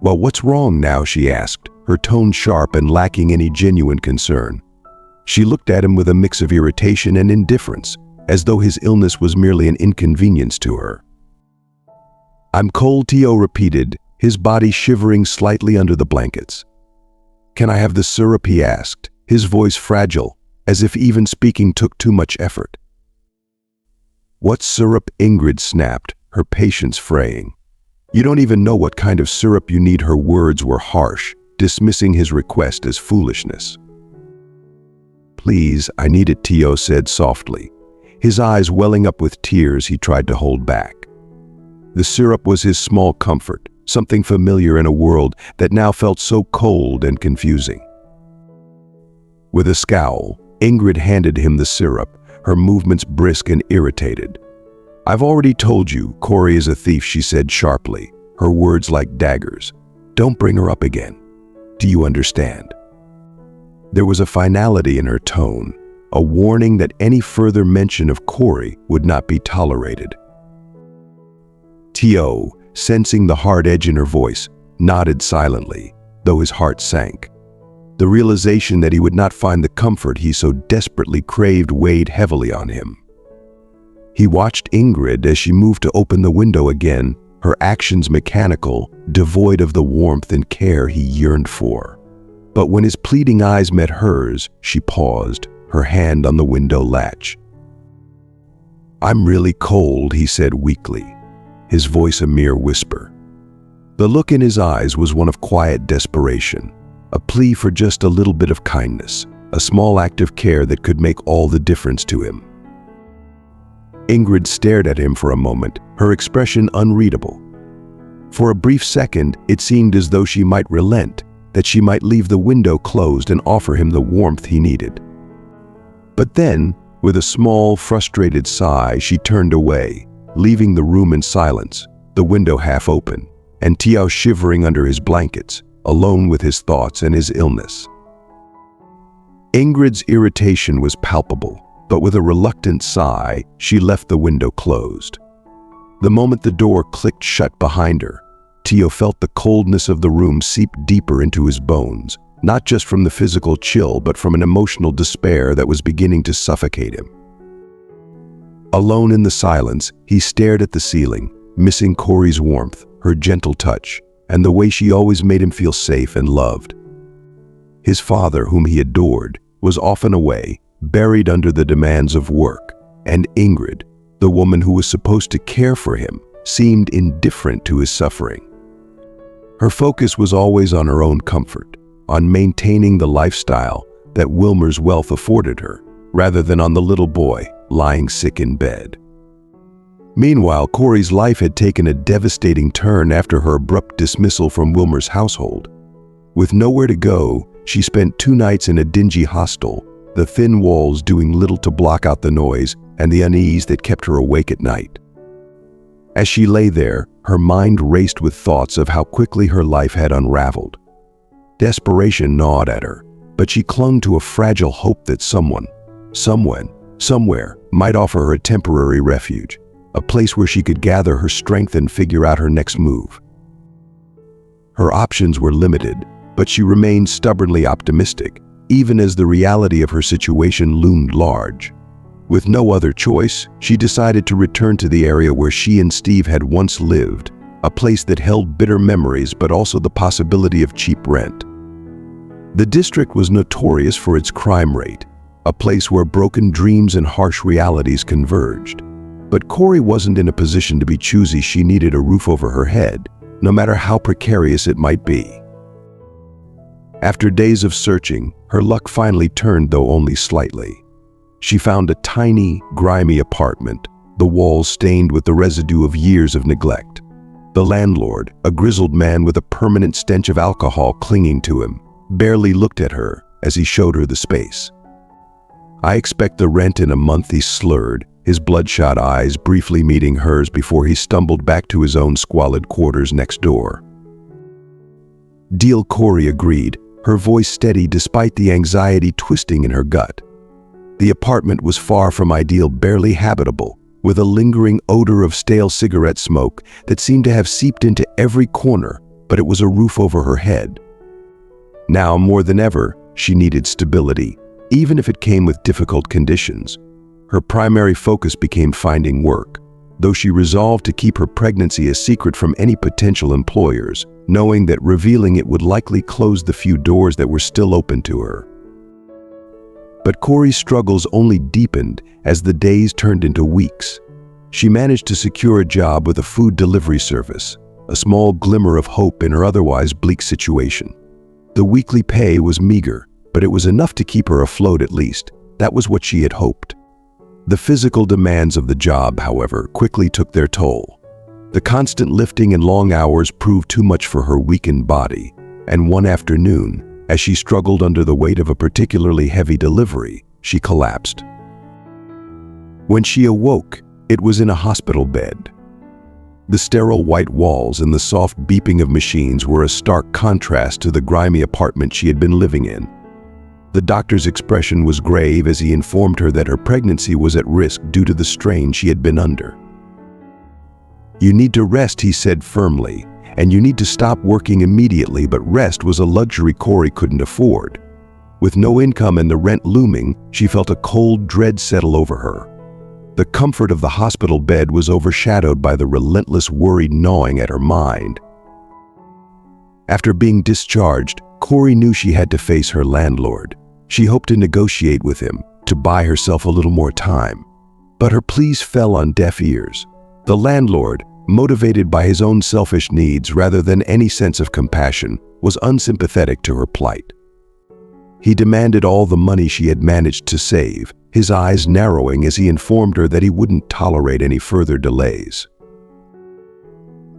[SPEAKER 1] "Well, what's wrong now?" she asked, her tone sharp and lacking any genuine concern. She looked at him with a mix of irritation and indifference, as though his illness was merely an inconvenience to her. "I'm cold," T.O. repeated, his body shivering slightly under the blankets. "Can I have the syrup?" he asked, his voice fragile, as if even speaking took too much effort. "What syrup?" Ingrid snapped, her patience fraying. "You don't even know what kind of syrup you need." Her words were harsh, dismissing his request as foolishness. "Please, I need it," T.O. said softly, his eyes welling up with tears he tried to hold back. The syrup was his small comfort, something familiar in a world that now felt so cold and confusing. With a scowl, Ingrid handed him the syrup, her movements brisk and irritated. "I've already told you, Corey is a thief," she said sharply, her words like daggers. "Don't bring her up again. Do you understand?" There was a finality in her tone, a warning that any further mention of Corey would not be tolerated. T.O., sensing the hard edge in her voice, nodded silently, though his heart sank. The realization that he would not find the comfort he so desperately craved weighed heavily on him. He watched Ingrid as she moved to open the window again, her actions mechanical, devoid of the warmth and care he yearned for. But when his pleading eyes met hers, she paused, her hand on the window latch. "I'm really cold," he said weakly, his voice a mere whisper. The look in his eyes was one of quiet desperation, a plea for just a little bit of kindness, a small act of care that could make all the difference to him. Ingrid stared at him for a moment, her expression unreadable. For a brief second, it seemed as though she might relent, that she might leave the window closed and offer him the warmth he needed. But then, with a small, frustrated sigh, she turned away, leaving the room in silence, the window half open, and Tio shivering under his blankets, alone with his thoughts and his illness. Ingrid's irritation was palpable, but with a reluctant sigh, she left the window closed. The moment the door clicked shut behind her, Tio felt the coldness of the room seep deeper into his bones, not just from the physical chill, but from an emotional despair that was beginning to suffocate him. Alone in the silence, he stared at the ceiling, missing Corey's warmth, her gentle touch, and the way she always made him feel safe and loved. His father, whom he adored, was often away, buried under the demands of work, and Ingrid, the woman who was supposed to care for him, seemed indifferent to his suffering. Her focus was always on her own comfort, on maintaining the lifestyle that Wilmer's wealth afforded her, rather than on the little boy lying sick in bed. Meanwhile, Corey's life had taken a devastating turn after her abrupt dismissal from Wilmer's household. With nowhere to go, she spent 2 nights in a dingy hostel, the thin walls doing little to block out the noise and the unease that kept her awake at night. As she lay there, her mind raced with thoughts of how quickly her life had unraveled. Desperation gnawed at her, but she clung to a fragile hope that someone, somewhere, might offer her a temporary refuge, a place where she could gather her strength and figure out her next move. Her options were limited, but she remained stubbornly optimistic, even as the reality of her situation loomed large. With no other choice, she decided to return to the area where she and Steve had once lived, a place that held bitter memories but also the possibility of cheap rent. The district was notorious for its crime rate, a place where broken dreams and harsh realities converged. But Corey wasn't in a position to be choosy. She needed a roof over her head, no matter how precarious it might be. After days of searching, her luck finally turned, though only slightly. She found a tiny, grimy apartment, the walls stained with the residue of years of neglect. The landlord, a grizzled man with a permanent stench of alcohol clinging to him, barely looked at her as he showed her the space. "I expect the rent in a month," he slurred, his bloodshot eyes briefly meeting hers before he stumbled back to his own squalid quarters next door. "Deal," Corey agreed, her voice steady despite the anxiety twisting in her gut. The apartment was far from ideal, barely habitable, with a lingering odor of stale cigarette smoke that seemed to have seeped into every corner, but it was a roof over her head. Now, more than ever, she needed stability, even if it came with difficult conditions. Her primary focus became finding work, though she resolved to keep her pregnancy a secret from any potential employers, knowing that revealing it would likely close the few doors that were still open to her. But Corey's struggles only deepened as the days turned into weeks. She managed to secure a job with a food delivery service, a small glimmer of hope in her otherwise bleak situation. The weekly pay was meager, but it was enough to keep her afloat at least. That was what she had hoped. The physical demands of the job, however, quickly took their toll. The constant lifting and long hours proved too much for her weakened body, and one afternoon, as she struggled under the weight of a particularly heavy delivery, she collapsed. When she awoke, it was in a hospital bed. The sterile white walls and the soft beeping of machines were a stark contrast to the grimy apartment she had been living in. The doctor's expression was grave as he informed her that her pregnancy was at risk due to the strain she had been under. "You need to rest," he said firmly, "and you need to stop working immediately." But rest was a luxury Corey couldn't afford. With no income and the rent looming, she felt a cold dread settle over her. The comfort of the hospital bed was overshadowed by the relentless worry gnawing at her mind. After being discharged, Corey knew she had to face her landlord. She hoped to negotiate with him, to buy herself a little more time. But her pleas fell on deaf ears. The landlord, motivated by his own selfish needs rather than any sense of compassion, was unsympathetic to her plight. He demanded all the money she had managed to save, his eyes narrowing as he informed her that he wouldn't tolerate any further delays.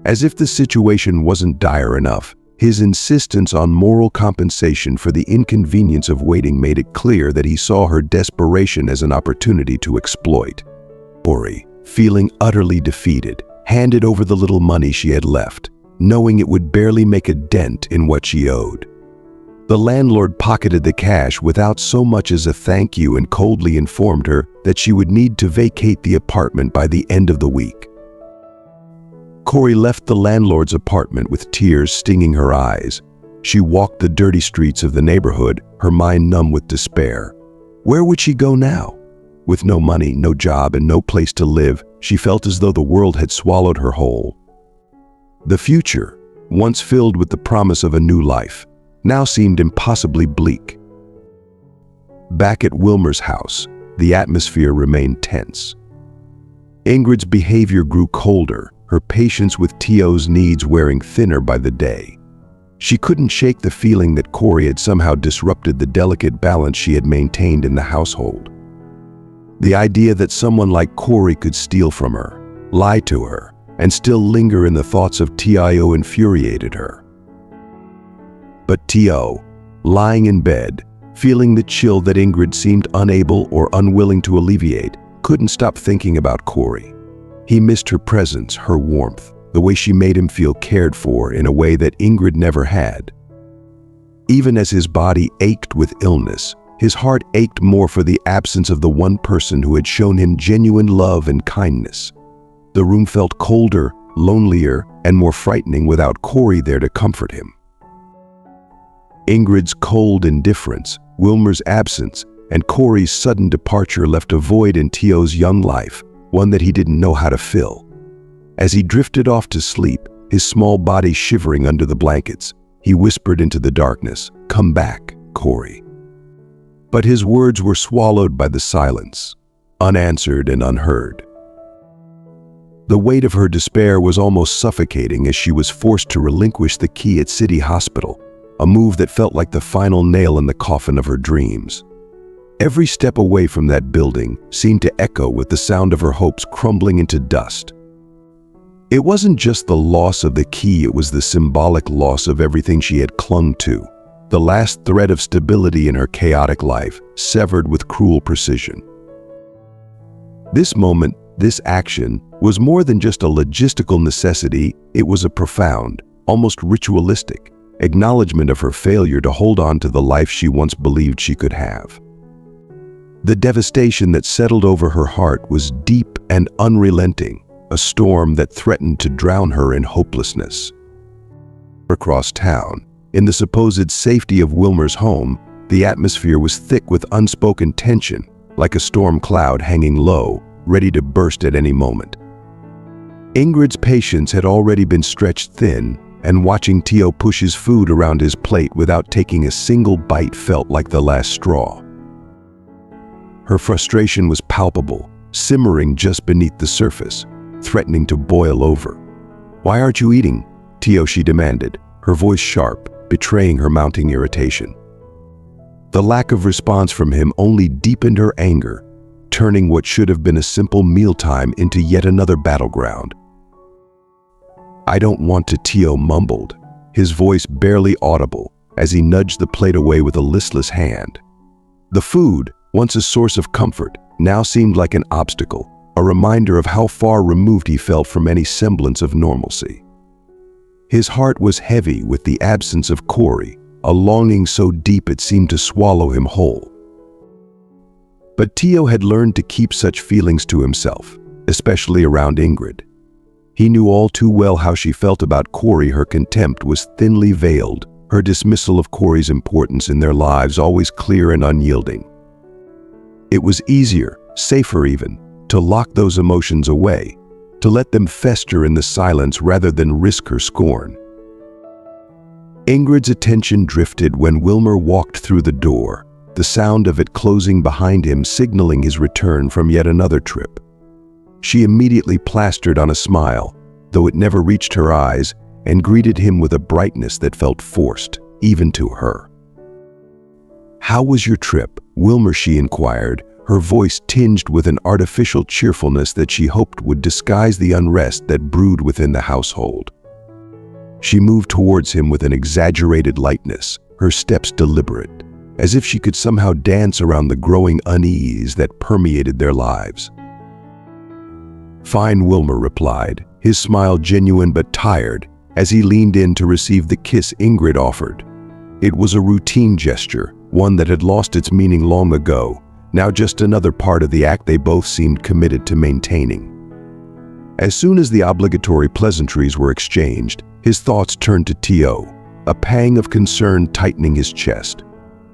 [SPEAKER 1] As if the situation wasn't dire enough, His insistence on moral compensation for the inconvenience of waiting made it clear that he saw her desperation as an opportunity to exploit. Corey, feeling utterly defeated, handed over the little money she had left, knowing it would barely make a dent in what she owed. The landlord pocketed the cash without so much as a thank you and coldly informed her that she would need to vacate the apartment by the end of the week. Corey left the landlord's apartment with tears stinging her eyes. She walked the dirty streets of the neighborhood, her mind numb with despair. Where would she go now? With no money, no job, and no place to live, she felt as though the world had swallowed her whole. The future, once filled with the promise of a new life, now seemed impossibly bleak. Back at Wilmer's house, the atmosphere remained tense. Ingrid's behavior grew colder, her patience with Tio's needs wearing thinner by the day. She couldn't shake the feeling that Corey had somehow disrupted the delicate balance she had maintained in the household. The idea that someone like Corey could steal from her, lie to her, and still linger in the thoughts of Tio infuriated her. But Tio, lying in bed, feeling the chill that Ingrid seemed unable or unwilling to alleviate, couldn't stop thinking about Corey. He missed her presence, her warmth, the way she made him feel cared for in a way that Ingrid never had. Even as his body ached with illness, his heart ached more for the absence of the one person who had shown him genuine love and kindness. The room felt colder, lonelier, and more frightening without Corey there to comfort him. Ingrid's cold indifference, Wilmer's absence, and Corey's sudden departure left a void in Tio's young life, one that he didn't know how to fill. As he drifted off to sleep, his small body shivering under the blankets, he whispered into the darkness, "Come back, Corey." But his words were swallowed by the silence, unanswered and unheard. The weight of her despair was almost suffocating as she was forced to relinquish the key at City Hospital, a move that felt like the final nail in the coffin of her dreams. Every step away from that building seemed to echo with the sound of her hopes crumbling into dust. It wasn't just the loss of the key, it was the symbolic loss of everything she had clung to, the last thread of stability in her chaotic life, severed with cruel precision. This moment, this action, was more than just a logistical necessity, it was a profound, almost ritualistic, acknowledgement of her failure to hold on to the life she once believed she could have. The devastation that settled over her heart was deep and unrelenting, a storm that threatened to drown her in hopelessness. Across town, in the supposed safety of Wilmer's home, the atmosphere was thick with unspoken tension, like a storm cloud hanging low, ready to burst at any moment. Ingrid's patience had already been stretched thin, and watching Tio push his food around his plate without taking a single bite felt like the last straw. Her frustration was palpable, simmering just beneath the surface, threatening to boil over. "Why aren't you eating?" Tio, she demanded, her voice sharp, betraying her mounting irritation. The lack of response from him only deepened her anger, turning what should have been a simple mealtime into yet another battleground. "I don't want to," Tio mumbled, his voice barely audible as he nudged the plate away with a listless hand. The food, once a source of comfort, now seemed like an obstacle, a reminder of how far removed he felt from any semblance of normalcy. His heart was heavy with the absence of Corey, a longing so deep it seemed to swallow him whole. But Tio had learned to keep such feelings to himself, especially around Ingrid. He knew all too well how she felt about Corey. Her contempt was thinly veiled, her dismissal of Corey's importance in their lives always clear and unyielding. It was easier, safer even, to lock those emotions away, to let them fester in the silence rather than risk her scorn. Ingrid's attention drifted when Wilmer walked through the door, the sound of it closing behind him signaling his return from yet another trip. She immediately plastered on a smile, though it never reached her eyes, and greeted him with a brightness that felt forced, even to her. "How was your trip, Wilmer?" she inquired, her voice tinged with an artificial cheerfulness that she hoped would disguise the unrest that brewed within the household. She moved towards him with an exaggerated lightness, her steps deliberate, as if she could somehow dance around the growing unease that permeated their lives. "Fine," Wilmer replied, his smile genuine but tired, as he leaned in to receive the kiss Ingrid offered. It was a routine gesture, one that had lost its meaning long ago, now just another part of the act they both seemed committed to maintaining. As soon as the obligatory pleasantries were exchanged, his thoughts turned to Tio, a pang of concern tightening his chest.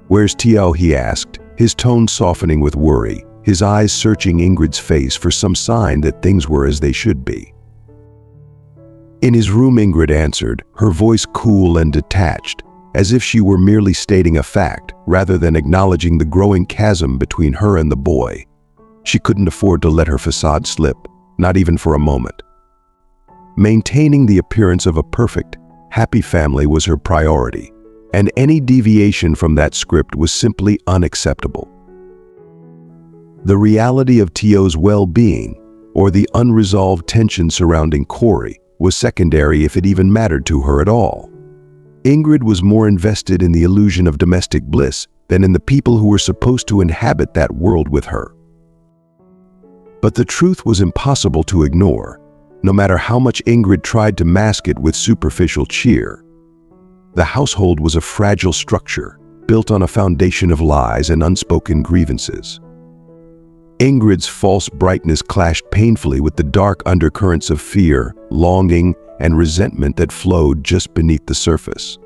[SPEAKER 1] "Where's Tio?" he asked, his tone softening with worry, his eyes searching Ingrid's face for some sign that things were as they should be. "In his room," Ingrid answered, her voice cool and detached, as if she were merely stating a fact rather than acknowledging the growing chasm between her and the boy. She couldn't afford to let her facade slip, not even for a moment. Maintaining the appearance of a perfect, happy family was her priority, and any deviation from that script was simply unacceptable. The reality of Tio's well-being, or the unresolved tension surrounding Corey, was secondary if it even mattered to her at all. Ingrid was more invested in the illusion of domestic bliss than in the people who were supposed to inhabit that world with her. But the truth was impossible to ignore, no matter how much Ingrid tried to mask it with superficial cheer. The household was a fragile structure, built on a foundation of lies and unspoken grievances. Ingrid's false brightness clashed painfully with the dark undercurrents of fear, longing, and resentment that flowed just beneath the surface.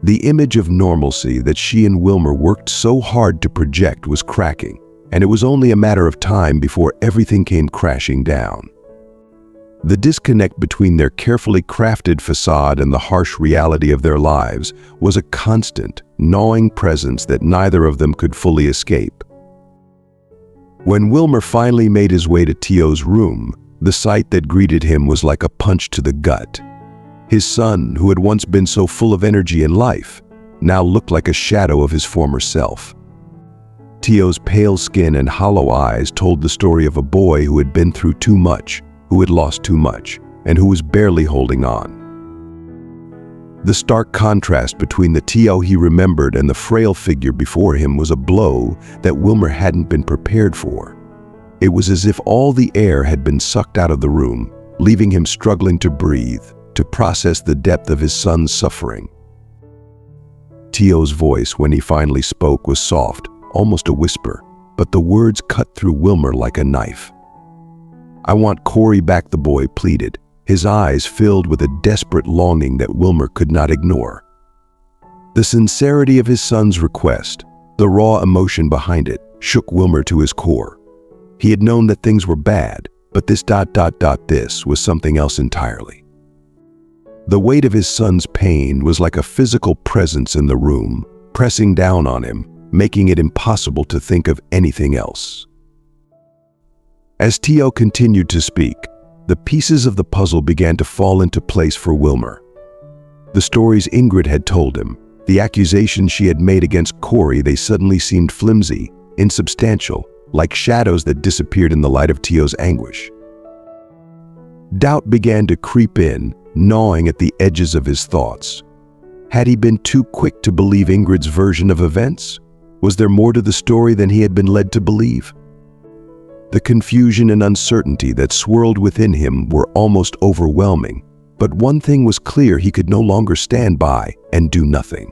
[SPEAKER 1] The image of normalcy that she and Wilmer worked so hard to project was cracking, and it was only a matter of time before everything came crashing down. The disconnect between their carefully crafted facade and the harsh reality of their lives was a constant, gnawing presence that neither of them could fully escape. When Wilmer finally made his way to Tio's room, the sight that greeted him was like a punch to the gut. His son, who had once been so full of energy and life, now looked like a shadow of his former self. Tio's pale skin and hollow eyes told the story of a boy who had been through too much, who had lost too much, and who was barely holding on. The stark contrast between the Tio he remembered and the frail figure before him was a blow that Wilmer hadn't been prepared for. It was as if all the air had been sucked out of the room, leaving him struggling to breathe, to process the depth of his son's suffering. Tio's voice, when he finally spoke, was soft, almost a whisper, but the words cut through Wilmer like a knife. "I want Corey back," the boy pleaded, his eyes filled with a desperate longing that Wilmer could not ignore. The sincerity of his son's request, the raw emotion behind it, shook Wilmer to his core. He had known that things were bad, but this was something else entirely. The weight of his son's pain was like a physical presence in the room, pressing down on him, making it impossible to think of anything else. As Tio continued to speak, the pieces of the puzzle began to fall into place for Wilmer. The stories Ingrid had told him, the accusations she had made against Corey, they suddenly seemed flimsy, insubstantial, like shadows that disappeared in the light of Tio's anguish. Doubt began to creep in, gnawing at the edges of his thoughts. Had he been too quick to believe Ingrid's version of events? Was there more to the story than he had been led to believe? The confusion and uncertainty that swirled within him were almost overwhelming, but one thing was clear: he could no longer stand by and do nothing.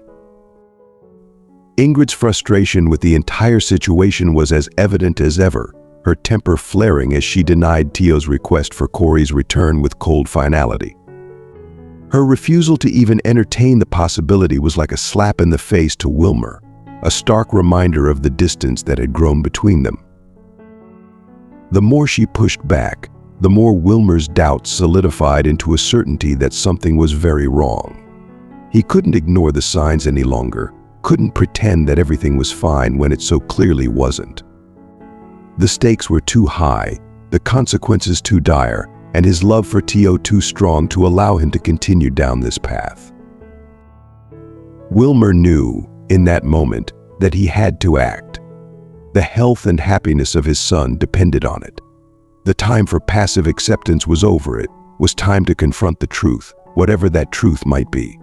[SPEAKER 1] Ingrid's frustration with the entire situation was as evident as ever, her temper flaring as she denied Tio's request for Corey's return with cold finality. Her refusal to even entertain the possibility was like a slap in the face to Wilmer, a stark reminder of the distance that had grown between them. The more she pushed back, the more Wilmer's doubts solidified into a certainty that something was very wrong. He couldn't ignore the signs any longer, couldn't pretend that everything was fine when it so clearly wasn't. The stakes were too high, the consequences too dire, and his love for Tio too strong to allow him to continue down this path. Wilmer knew, in that moment, that he had to act. The health and happiness of his son depended on it. The time for passive acceptance was over. It was time to confront the truth, whatever that truth might be.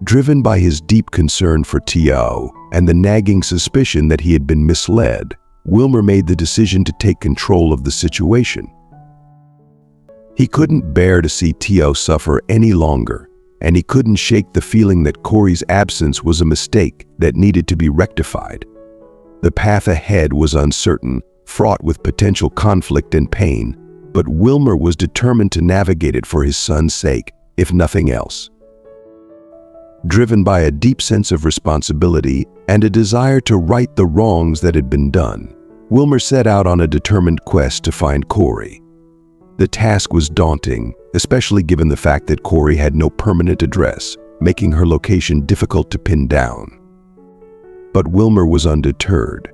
[SPEAKER 1] Driven by his deep concern for T.O. and the nagging suspicion that he had been misled, Wilmer made the decision to take control of the situation. He couldn't bear to see T.O. suffer any longer, and he couldn't shake the feeling that Corey's absence was a mistake that needed to be rectified. The path ahead was uncertain, fraught with potential conflict and pain, but Wilmer was determined to navigate it for his son's sake, if nothing else. Driven by a deep sense of responsibility and a desire to right the wrongs that had been done, Wilmer set out on a determined quest to find Corey. The task was daunting, especially given the fact that Corey had no permanent address, making her location difficult to pin down. But Wilmer was undeterred.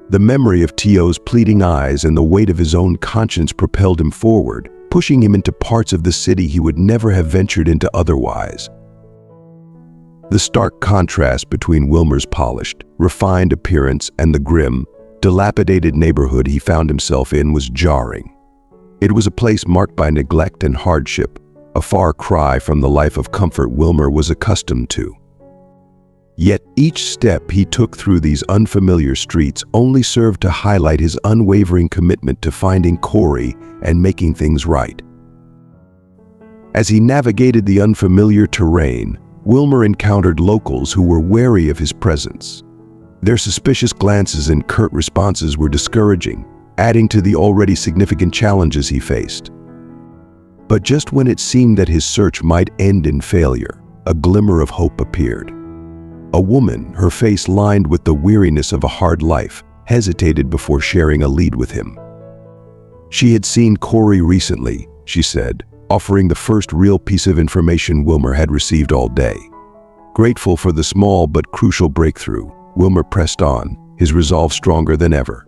[SPEAKER 1] The memory of T.O.'s pleading eyes and the weight of his own conscience propelled him forward, pushing him into parts of the city he would never have ventured into otherwise. The stark contrast between Wilmer's polished, refined appearance and the grim, dilapidated neighborhood he found himself in was jarring. It was a place marked by neglect and hardship, a far cry from the life of comfort Wilmer was accustomed to. Yet each step he took through these unfamiliar streets only served to highlight his unwavering commitment to finding Corey and making things right. As he navigated the unfamiliar terrain, Wilmer encountered locals who were wary of his presence. Their suspicious glances and curt responses were discouraging, adding to the already significant challenges he faced. But just when it seemed that his search might end in failure, a glimmer of hope appeared. A woman, her face lined with the weariness of a hard life, hesitated before sharing a lead with him. She had seen Corey recently, she said, offering the first real piece of information Wilmer had received all day. Grateful for the small but crucial breakthrough, Wilmer pressed on, his resolve stronger than ever.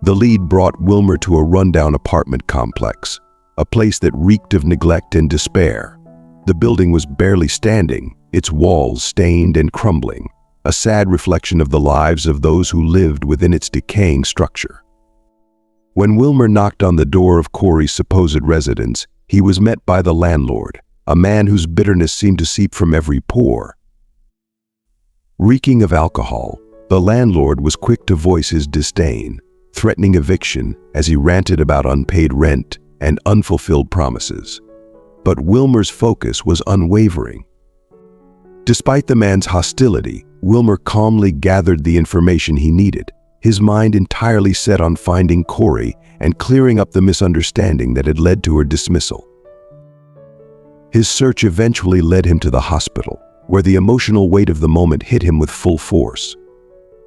[SPEAKER 1] The lead brought Wilmer to a rundown apartment complex, a place that reeked of neglect and despair. The building was barely standing, its walls stained and crumbling, a sad reflection of the lives of those who lived within its decaying structure. When Wilmer knocked on the door of Corey's supposed residence, he was met by the landlord, a man whose bitterness seemed to seep from every pore. Reeking of alcohol, the landlord was quick to voice his disdain, threatening eviction as he ranted about unpaid rent and unfulfilled promises. But Wilmer's focus was unwavering. Despite the man's hostility, Wilmer calmly gathered the information he needed, his mind entirely set on finding Corey and clearing up the misunderstanding that had led to her dismissal. His search eventually led him to the hospital, where the emotional weight of the moment hit him with full force.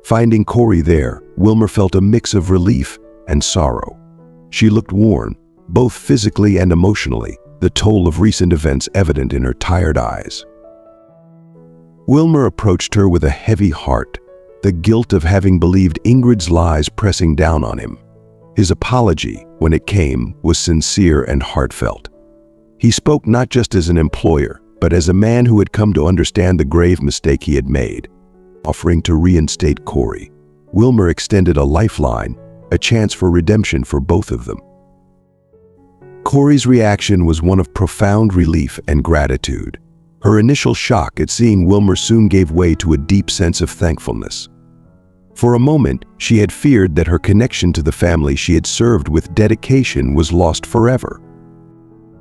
[SPEAKER 1] Finding Corey there, Wilmer felt a mix of relief and sorrow. She looked worn, both physically and emotionally, the toll of recent events evident in her tired eyes. Wilmer approached her with a heavy heart, the guilt of having believed Ingrid's lies pressing down on him. His apology, when it came, was sincere and heartfelt. He spoke not just as an employer, but as a man who had come to understand the grave mistake he had made. Offering to reinstate Corey, Wilmer extended a lifeline, a chance for redemption for both of them. Corey's reaction was one of profound relief and gratitude. Her initial shock at seeing Wilmer soon gave way to a deep sense of thankfulness. For a moment, she had feared that her connection to the family she had served with dedication was lost forever.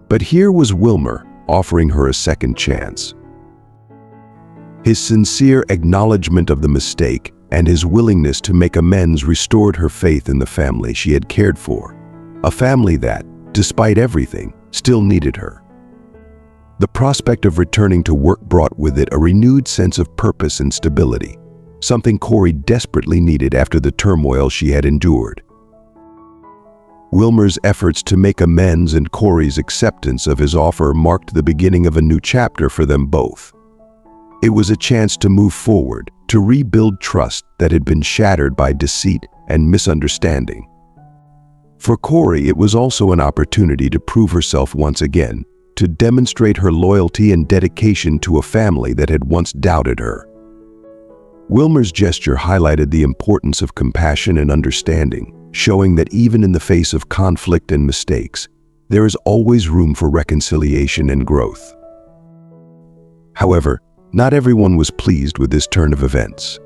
[SPEAKER 1] But here was Wilmer, offering her a second chance. His sincere acknowledgement of the mistake and his willingness to make amends restored her faith in the family she had cared for, a family that, despite everything, still needed her. The prospect of returning to work brought with it a renewed sense of purpose and stability, something Corey desperately needed after the turmoil she had endured. Wilmer's efforts to make amends and Corey's acceptance of his offer marked the beginning of a new chapter for them both. It was a chance to move forward, to rebuild trust that had been shattered by deceit and misunderstanding. For Corey, it was also an opportunity to prove herself once again, to demonstrate her loyalty and dedication to a family that had once doubted her. Wilmer's gesture highlighted the importance of compassion and understanding, showing that even in the face of conflict and mistakes, there is always room for reconciliation and growth. However, not everyone was pleased with this turn of events.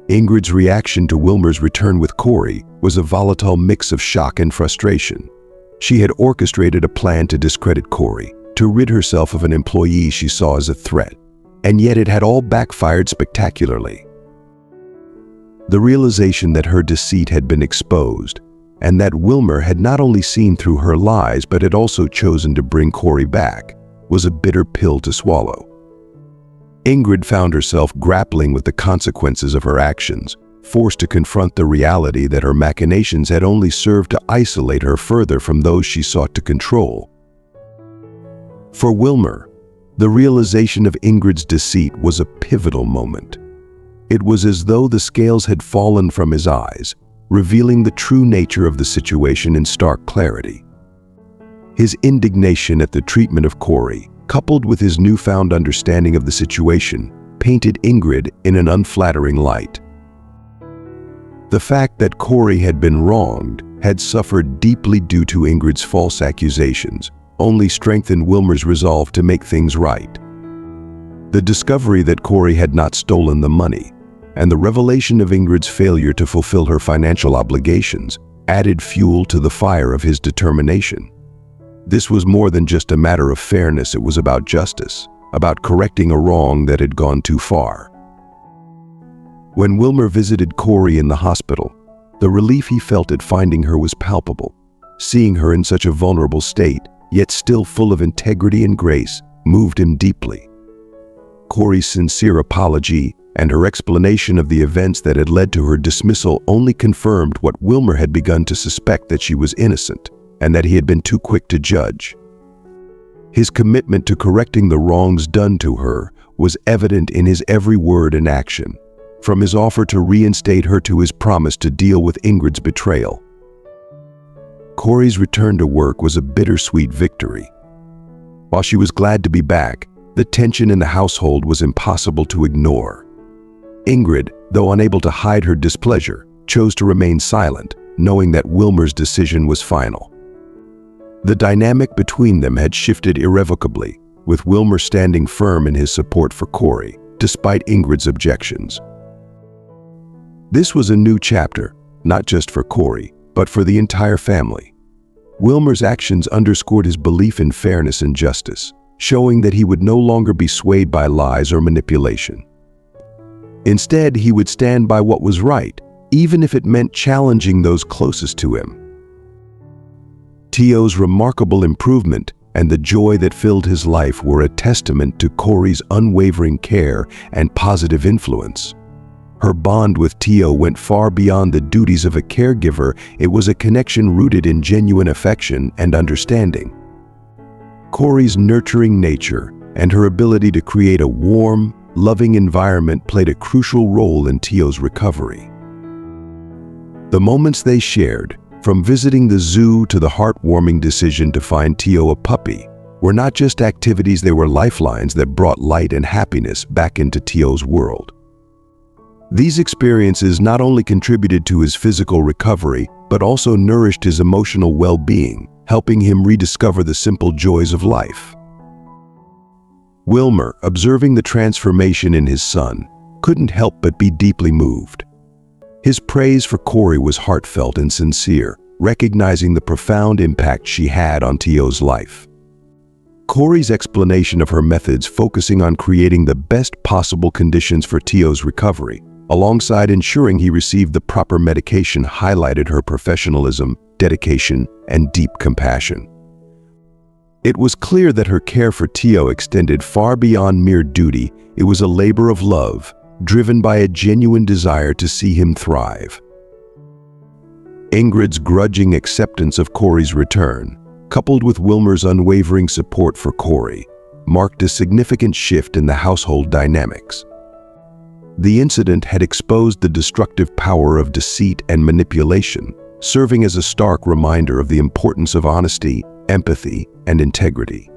[SPEAKER 1] Ingrid's reaction to Wilmer's return with Corey was a volatile mix of shock and frustration. She had orchestrated a plan to discredit Corey, to rid herself of an employee she saw as a threat, and yet it had all backfired spectacularly. The realization that her deceit had been exposed, and that Wilmer had not only seen through her lies but had also chosen to bring Corey back, was a bitter pill to swallow. Ingrid found herself grappling with the consequences of her actions, forced to confront the reality that her machinations had only served to isolate her further from those she sought to control. For Wilmer, the realization of Ingrid's deceit was a pivotal moment. It was as though the scales had fallen from his eyes, revealing the true nature of the situation in stark clarity. His indignation at the treatment of Corey, coupled with his newfound understanding of the situation, painted Ingrid in an unflattering light. The fact that Corey had been wronged, had suffered deeply due to Ingrid's false accusations, only strengthened Wilmer's resolve to make things right. The discovery that Corey had not stolen the money, and the revelation of Ingrid's failure to fulfill her financial obligations, added fuel to the fire of his determination. This was more than just a matter of fairness, it was about justice, about correcting a wrong that had gone too far. When Wilmer visited Corey in the hospital, the relief he felt at finding her was palpable. Seeing her in such a vulnerable state, yet still full of integrity and grace, moved him deeply. Corey's sincere apology and her explanation of the events that had led to her dismissal only confirmed what Wilmer had begun to suspect, that she was innocent, and that he had been too quick to judge. His commitment to correcting the wrongs done to her was evident in his every word and action, from his offer to reinstate her to his promise to deal with Ingrid's betrayal. Corey's return to work was a bittersweet victory. While she was glad to be back, the tension in the household was impossible to ignore. Ingrid, though unable to hide her displeasure, chose to remain silent, knowing that Wilmer's decision was final. The dynamic between them had shifted irrevocably, with Wilmer standing firm in his support for Corey, despite Ingrid's objections. This was a new chapter, not just for Corey, but for the entire family. Wilmer's actions underscored his belief in fairness and justice, showing that he would no longer be swayed by lies or manipulation. Instead, he would stand by what was right, even if it meant challenging those closest to him. Tio's remarkable improvement and the joy that filled his life were a testament to Corey's unwavering care and positive influence. Her bond with Tio went far beyond the duties of a caregiver. It was a connection rooted in genuine affection and understanding. Corey's nurturing nature and her ability to create a warm, loving environment played a crucial role in Tio's recovery. The moments they shared, from visiting the zoo to the heartwarming decision to find Tio a puppy, were not just activities, they were lifelines that brought light and happiness back into Tio's world. These experiences not only contributed to his physical recovery, but also nourished his emotional well-being, helping him rediscover the simple joys of life. Wilmer, observing the transformation in his son, couldn't help but be deeply moved. His praise for Corey was heartfelt and sincere, recognizing the profound impact she had on Tio's life. Corey's explanation of her methods, focusing on creating the best possible conditions for Tio's recovery, alongside ensuring he received the proper medication, highlighted her professionalism, dedication, and deep compassion. It was clear that her care for Tio extended far beyond mere duty. It was a labor of love, driven by a genuine desire to see him thrive. Ingrid's grudging acceptance of Corey's return, coupled with Wilmer's unwavering support for Corey, marked a significant shift in the household dynamics. The incident had exposed the destructive power of deceit and manipulation, serving as a stark reminder of the importance of honesty, empathy, and integrity.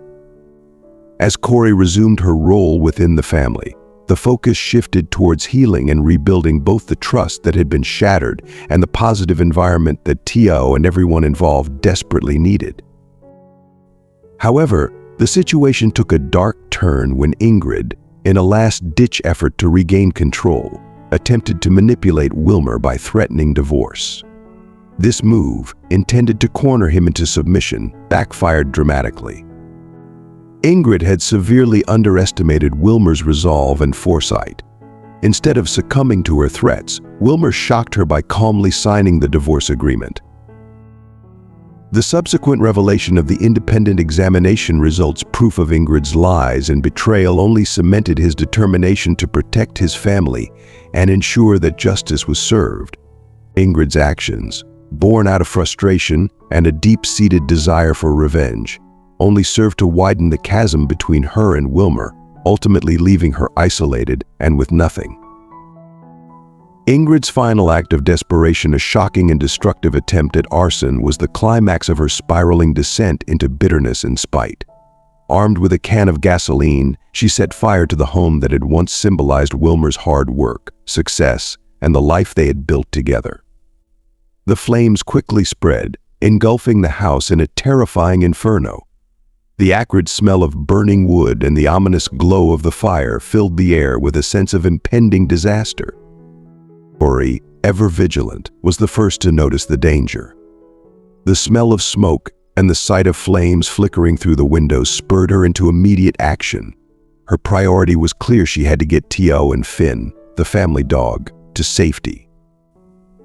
[SPEAKER 1] As Corey resumed her role within the family, the focus shifted towards healing and rebuilding both the trust that had been shattered and the positive environment that Tio and everyone involved desperately needed. However, the situation took a dark turn when Ingrid, in a last-ditch effort to regain control, attempted to manipulate Wilmer by threatening divorce. This move, intended to corner him into submission, backfired dramatically. Ingrid had severely underestimated Wilmer's resolve and foresight. Instead of succumbing to her threats, Wilmer shocked her by calmly signing the divorce agreement. The subsequent revelation of the independent examination results proof of Ingrid's lies and betrayal only cemented his determination to protect his family and ensure that justice was served. Ingrid's actions, born out of frustration and a deep-seated desire for revenge, only served to widen the chasm between her and Wilmer, ultimately leaving her isolated and with nothing. Ingrid's final act of desperation, a shocking and destructive attempt at arson, was the climax of her spiraling descent into bitterness and spite. Armed with a can of gasoline, she set fire to the home that had once symbolized Wilmer's hard work, success, and the life they had built together. The flames quickly spread, engulfing the house in a terrifying inferno. The acrid smell of burning wood and the ominous glow of the fire filled the air with a sense of impending disaster. Corey, ever vigilant, was the first to notice the danger. The smell of smoke and the sight of flames flickering through the windows spurred her into immediate action. Her priority was clear: she had to get T.O. and Finn, the family dog, to safety.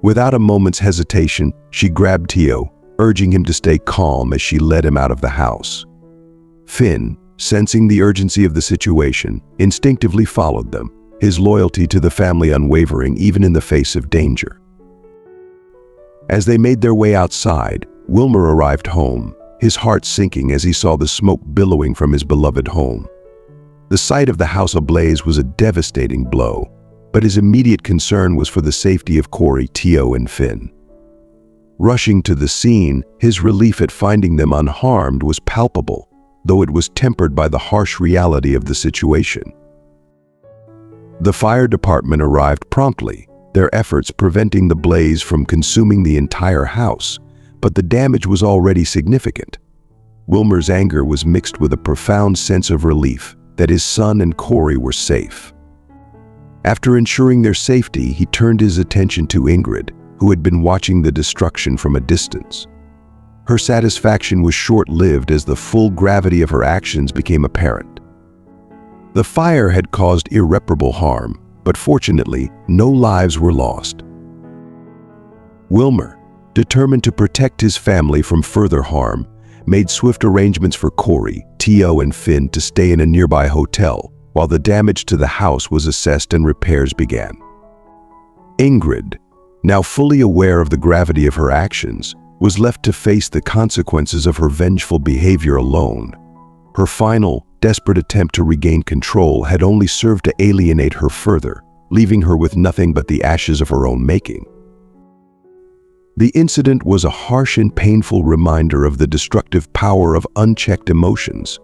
[SPEAKER 1] Without a moment's hesitation, she grabbed T.O., urging him to stay calm as she led him out of the house. Finn, sensing the urgency of the situation, instinctively followed them, his loyalty to the family unwavering even in the face of danger. As they made their way outside, Wilmer arrived home, his heart sinking as he saw the smoke billowing from his beloved home. The sight of the house ablaze was a devastating blow, but his immediate concern was for the safety of Corey, T.O., and Finn. Rushing to the scene, his relief at finding them unharmed was palpable, though it was tempered by the harsh reality of the situation. The fire department arrived promptly, their efforts preventing the blaze from consuming the entire house, but the damage was already significant. Wilmer's anger was mixed with a profound sense of relief that his son and Corey were safe. After ensuring their safety, he turned his attention to Ingrid, who had been watching the destruction from a distance. Her satisfaction was short-lived as the full gravity of her actions became apparent. The fire had caused irreparable harm, but fortunately, no lives were lost. Wilmer, determined to protect his family from further harm, made swift arrangements for Corey, T.O., and Finn to stay in a nearby hotel while the damage to the house was assessed and repairs began. Ingrid, now fully aware of the gravity of her actions, was left to face the consequences of her vengeful behavior alone. Her final, desperate attempt to regain control had only served to alienate her further, leaving her with nothing but the ashes of her own making. The incident was a harsh and painful reminder of the destructive power of unchecked emotions.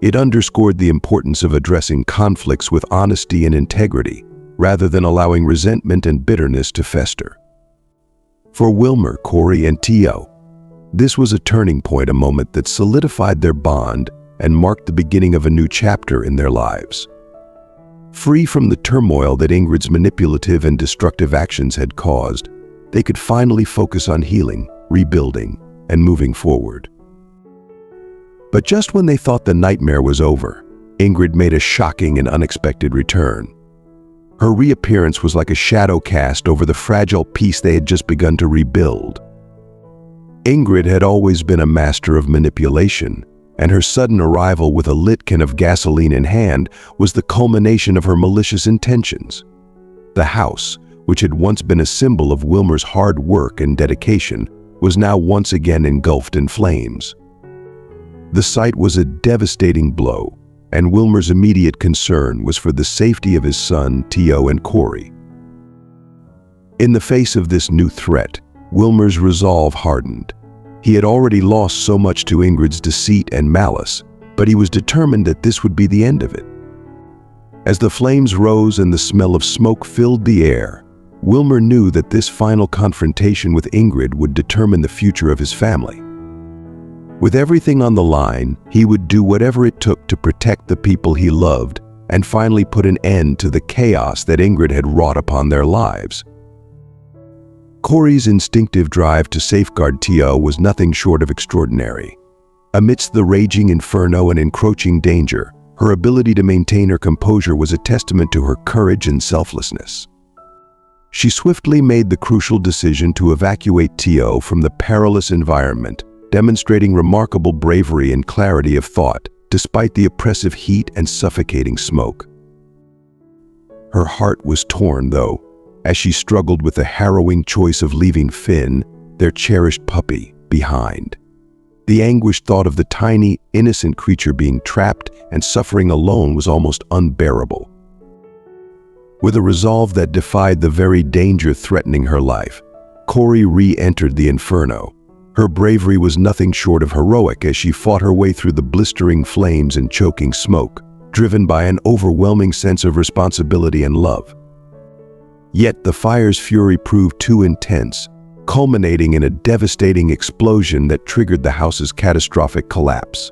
[SPEAKER 1] It underscored the importance of addressing conflicts with honesty and integrity, rather than allowing resentment and bitterness to fester. For Wilmer, Corey, and T.O., this was a turning point, a moment that solidified their bond and marked the beginning of a new chapter in their lives. Free from the turmoil that Ingrid's manipulative and destructive actions had caused, they could finally focus on healing, rebuilding, and moving forward. But just when they thought the nightmare was over, Ingrid made a shocking and unexpected return. Her reappearance was like a shadow cast over the fragile piece they had just begun to rebuild. Ingrid had always been a master of manipulation, and her sudden arrival with a lit can of gasoline in hand was the culmination of her malicious intentions. The house, which had once been a symbol of Wilmer's hard work and dedication, was now once again engulfed in flames. The sight was a devastating blow, and Wilmer's immediate concern was for the safety of his son, T.O., and Corey. In the face of this new threat, Wilmer's resolve hardened. He had already lost so much to Ingrid's deceit and malice, but he was determined that this would be the end of it. As the flames rose and the smell of smoke filled the air, Wilmer knew that this final confrontation with Ingrid would determine the future of his family. With everything on the line, he would do whatever it took to protect the people he loved and finally put an end to the chaos that Ingrid had wrought upon their lives. Corey's instinctive drive to safeguard T.O. was nothing short of extraordinary. Amidst the raging inferno and encroaching danger, her ability to maintain her composure was a testament to her courage and selflessness. She swiftly made the crucial decision to evacuate T.O. from the perilous environment, demonstrating remarkable bravery and clarity of thought, despite the oppressive heat and suffocating smoke. Her heart was torn, though, as she struggled with the harrowing choice of leaving Finn, their cherished puppy, behind. The anguished thought of the tiny, innocent creature being trapped and suffering alone was almost unbearable. With a resolve that defied the very danger threatening her life, Corey re-entered the inferno. Her bravery was nothing short of heroic as she fought her way through the blistering flames and choking smoke, driven by an overwhelming sense of responsibility and love. Yet the fire's fury proved too intense, culminating in a devastating explosion that triggered the house's catastrophic collapse.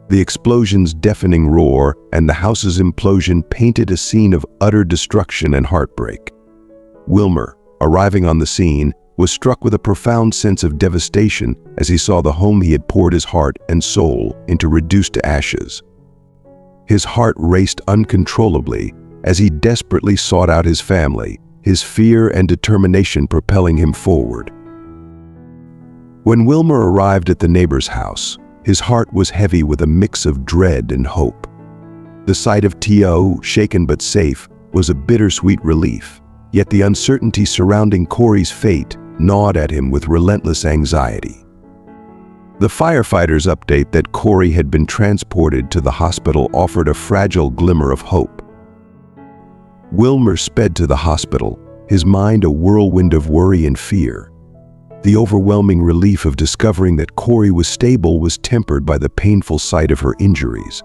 [SPEAKER 1] The explosion's deafening roar and the house's implosion painted a scene of utter destruction and heartbreak. Wilmer, arriving on the scene, was struck with a profound sense of devastation as he saw the home he had poured his heart and soul into reduced to ashes. His heart raced uncontrollably as he desperately sought out his family, his fear and determination propelling him forward. When Wilmer arrived at the neighbor's house, his heart was heavy with a mix of dread and hope. The sight of T.O., shaken but safe, was a bittersweet relief, yet the uncertainty surrounding Corey's fate gnawed at him with relentless anxiety. The firefighters' update that Corey had been transported to the hospital offered a fragile glimmer of hope. Wilmer sped to the hospital, his mind a whirlwind of worry and fear. The overwhelming relief of discovering that Corey was stable was tempered by the painful sight of her injuries.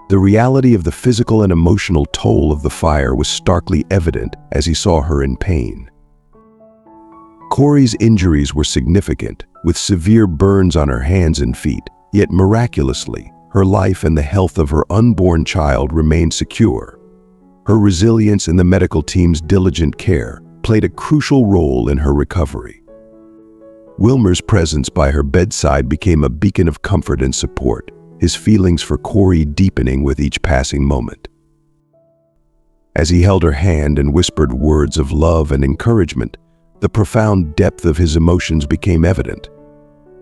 [SPEAKER 1] The reality of the physical and emotional toll of the fire was starkly evident as he saw her in pain. Corey's injuries were significant, with severe burns on her hands and feet, yet miraculously, her life and the health of her unborn child remained secure. Her resilience and the medical team's diligent care played a crucial role in her recovery. Wilmer's presence by her bedside became a beacon of comfort and support, his feelings for Corey deepening with each passing moment. As he held her hand and whispered words of love and encouragement, the profound depth of his emotions became evident.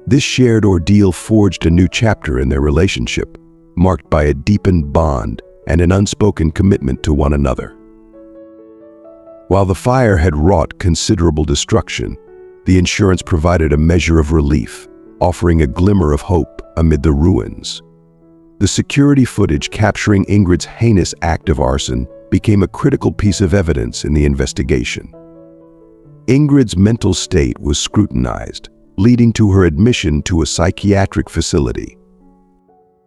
[SPEAKER 1] This shared ordeal forged a new chapter in their relationship, marked by a deepened bond and an unspoken commitment to one another. While the fire had wrought considerable destruction, the insurance provided a measure of relief, offering a glimmer of hope amid the ruins. The security footage capturing Ingrid's heinous act of arson became a critical piece of evidence in the investigation. Ingrid's mental state was scrutinized, leading to her admission to a psychiatric facility.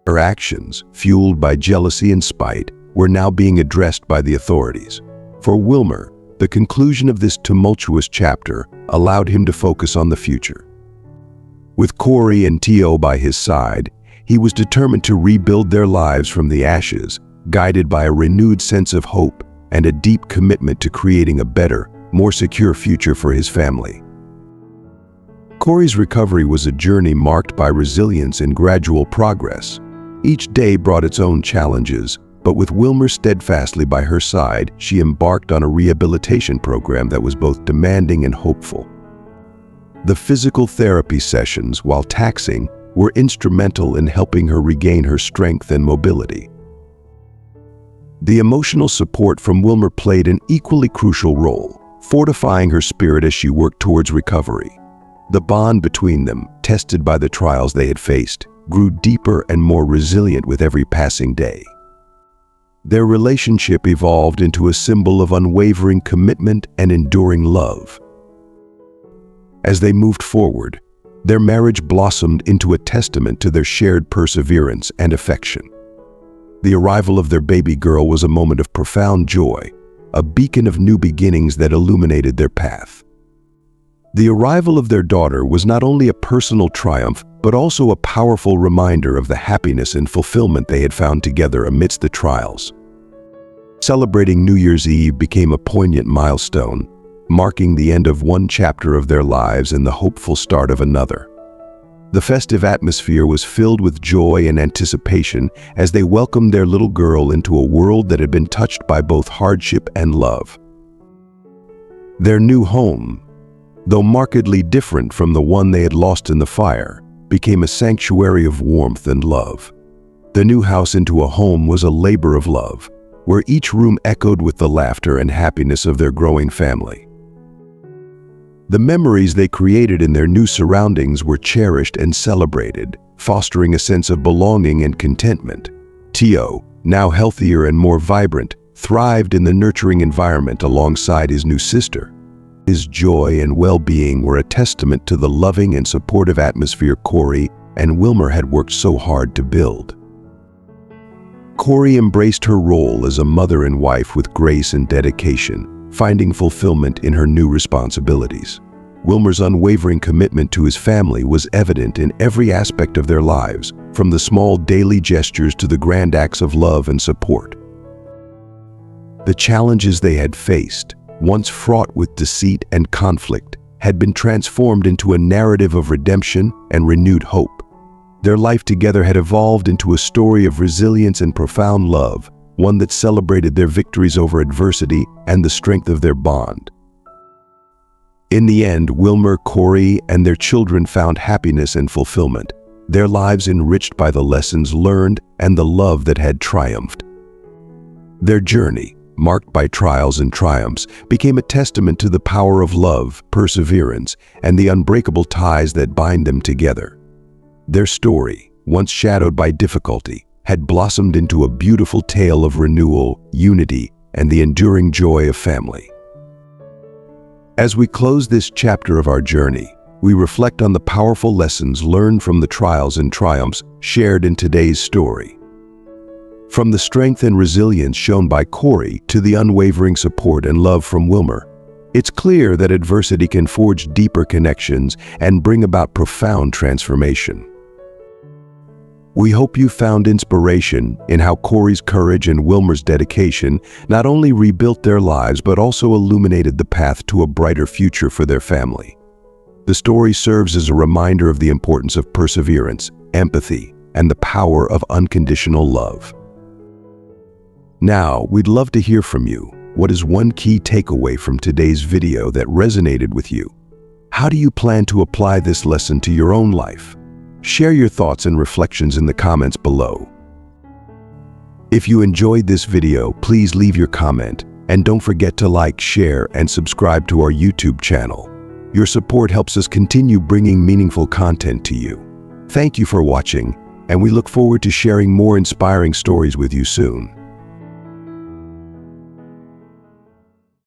[SPEAKER 1] Her actions, fueled by jealousy and spite, were now being addressed by the authorities. For Wilmer, the conclusion of this tumultuous chapter allowed him to focus on the future. With Corey and T.O. by his side, he was determined to rebuild their lives from the ashes, guided by a renewed sense of hope and a deep commitment to creating a better, more secure future for his family. Corey's recovery was a journey marked by resilience and gradual progress. Each day brought its own challenges, but with Wilmer steadfastly by her side, she embarked on a rehabilitation program that was both demanding and hopeful. The physical therapy sessions, while taxing, were instrumental in helping her regain her strength and mobility. The emotional support from Wilmer played an equally crucial role, fortifying her spirit as she worked towards recovery. The bond between them, tested by the trials they had faced, grew deeper and more resilient with every passing day. Their relationship evolved into a symbol of unwavering commitment and enduring love. As they moved forward, their marriage blossomed into a testament to their shared perseverance and affection. The arrival of their baby girl was a moment of profound joy, a beacon of new beginnings that illuminated their path. The arrival of their daughter was not only a personal triumph, but also a powerful reminder of the happiness and fulfillment they had found together amidst the trials. Celebrating New Year's Eve became a poignant milestone, marking the end of one chapter of their lives and the hopeful start of another. The festive atmosphere was filled with joy and anticipation as they welcomed their little girl into a world that had been touched by both hardship and love. Their new home, though markedly different from the one they had lost in the fire, became a sanctuary of warmth and love. The new house into a home was a labor of love, where each room echoed with the laughter and happiness of their growing family. The memories they created in their new surroundings were cherished and celebrated, fostering a sense of belonging and contentment. Tio, now healthier and more vibrant, thrived in the nurturing environment alongside his new sister. His joy and well-being were a testament to the loving and supportive atmosphere Corey and Wilmer had worked so hard to build. Corey embraced her role as a mother and wife with grace and dedication, finding fulfillment in her new responsibilities. Wilmer's unwavering commitment to his family was evident in every aspect of their lives, from the small daily gestures to the grand acts of love and support. The challenges they had faced, once fraught with deceit and conflict, had been transformed into a narrative of redemption and renewed hope. Their life together had evolved into a story of resilience and profound love, one that celebrated their victories over adversity and the strength of their bond. In the end, Wilmer, Corey, and their children found happiness and fulfillment, their lives enriched by the lessons learned and the love that had triumphed. Their journey, marked by trials and triumphs, became a testament to the power of love, perseverance, and the unbreakable ties that bind them together. Their story, once shadowed by difficulty, had blossomed into a beautiful tale of renewal, unity, and the enduring joy of family. As we close this chapter of our journey, we reflect on the powerful lessons learned from the trials and triumphs shared in today's story. From the strength and resilience shown by Corey to the unwavering support and love from Wilmer, it's clear that adversity can forge deeper connections and bring about profound transformation. We hope you found inspiration in how Corey's courage and Wilmer's dedication not only rebuilt their lives but also illuminated the path to a brighter future for their family. The story serves as a reminder of the importance of perseverance, empathy, and the power of unconditional love. Now, we'd love to hear from you. What is one key takeaway from today's video that resonated with you? How do you plan to apply this lesson to your own life? Share your thoughts and reflections in the comments below. If you enjoyed this video, please leave your comment and don't forget to like, share, and subscribe to our YouTube channel. Your support helps us continue bringing meaningful content to you. Thank you for watching, and we look forward to sharing more inspiring stories with you soon.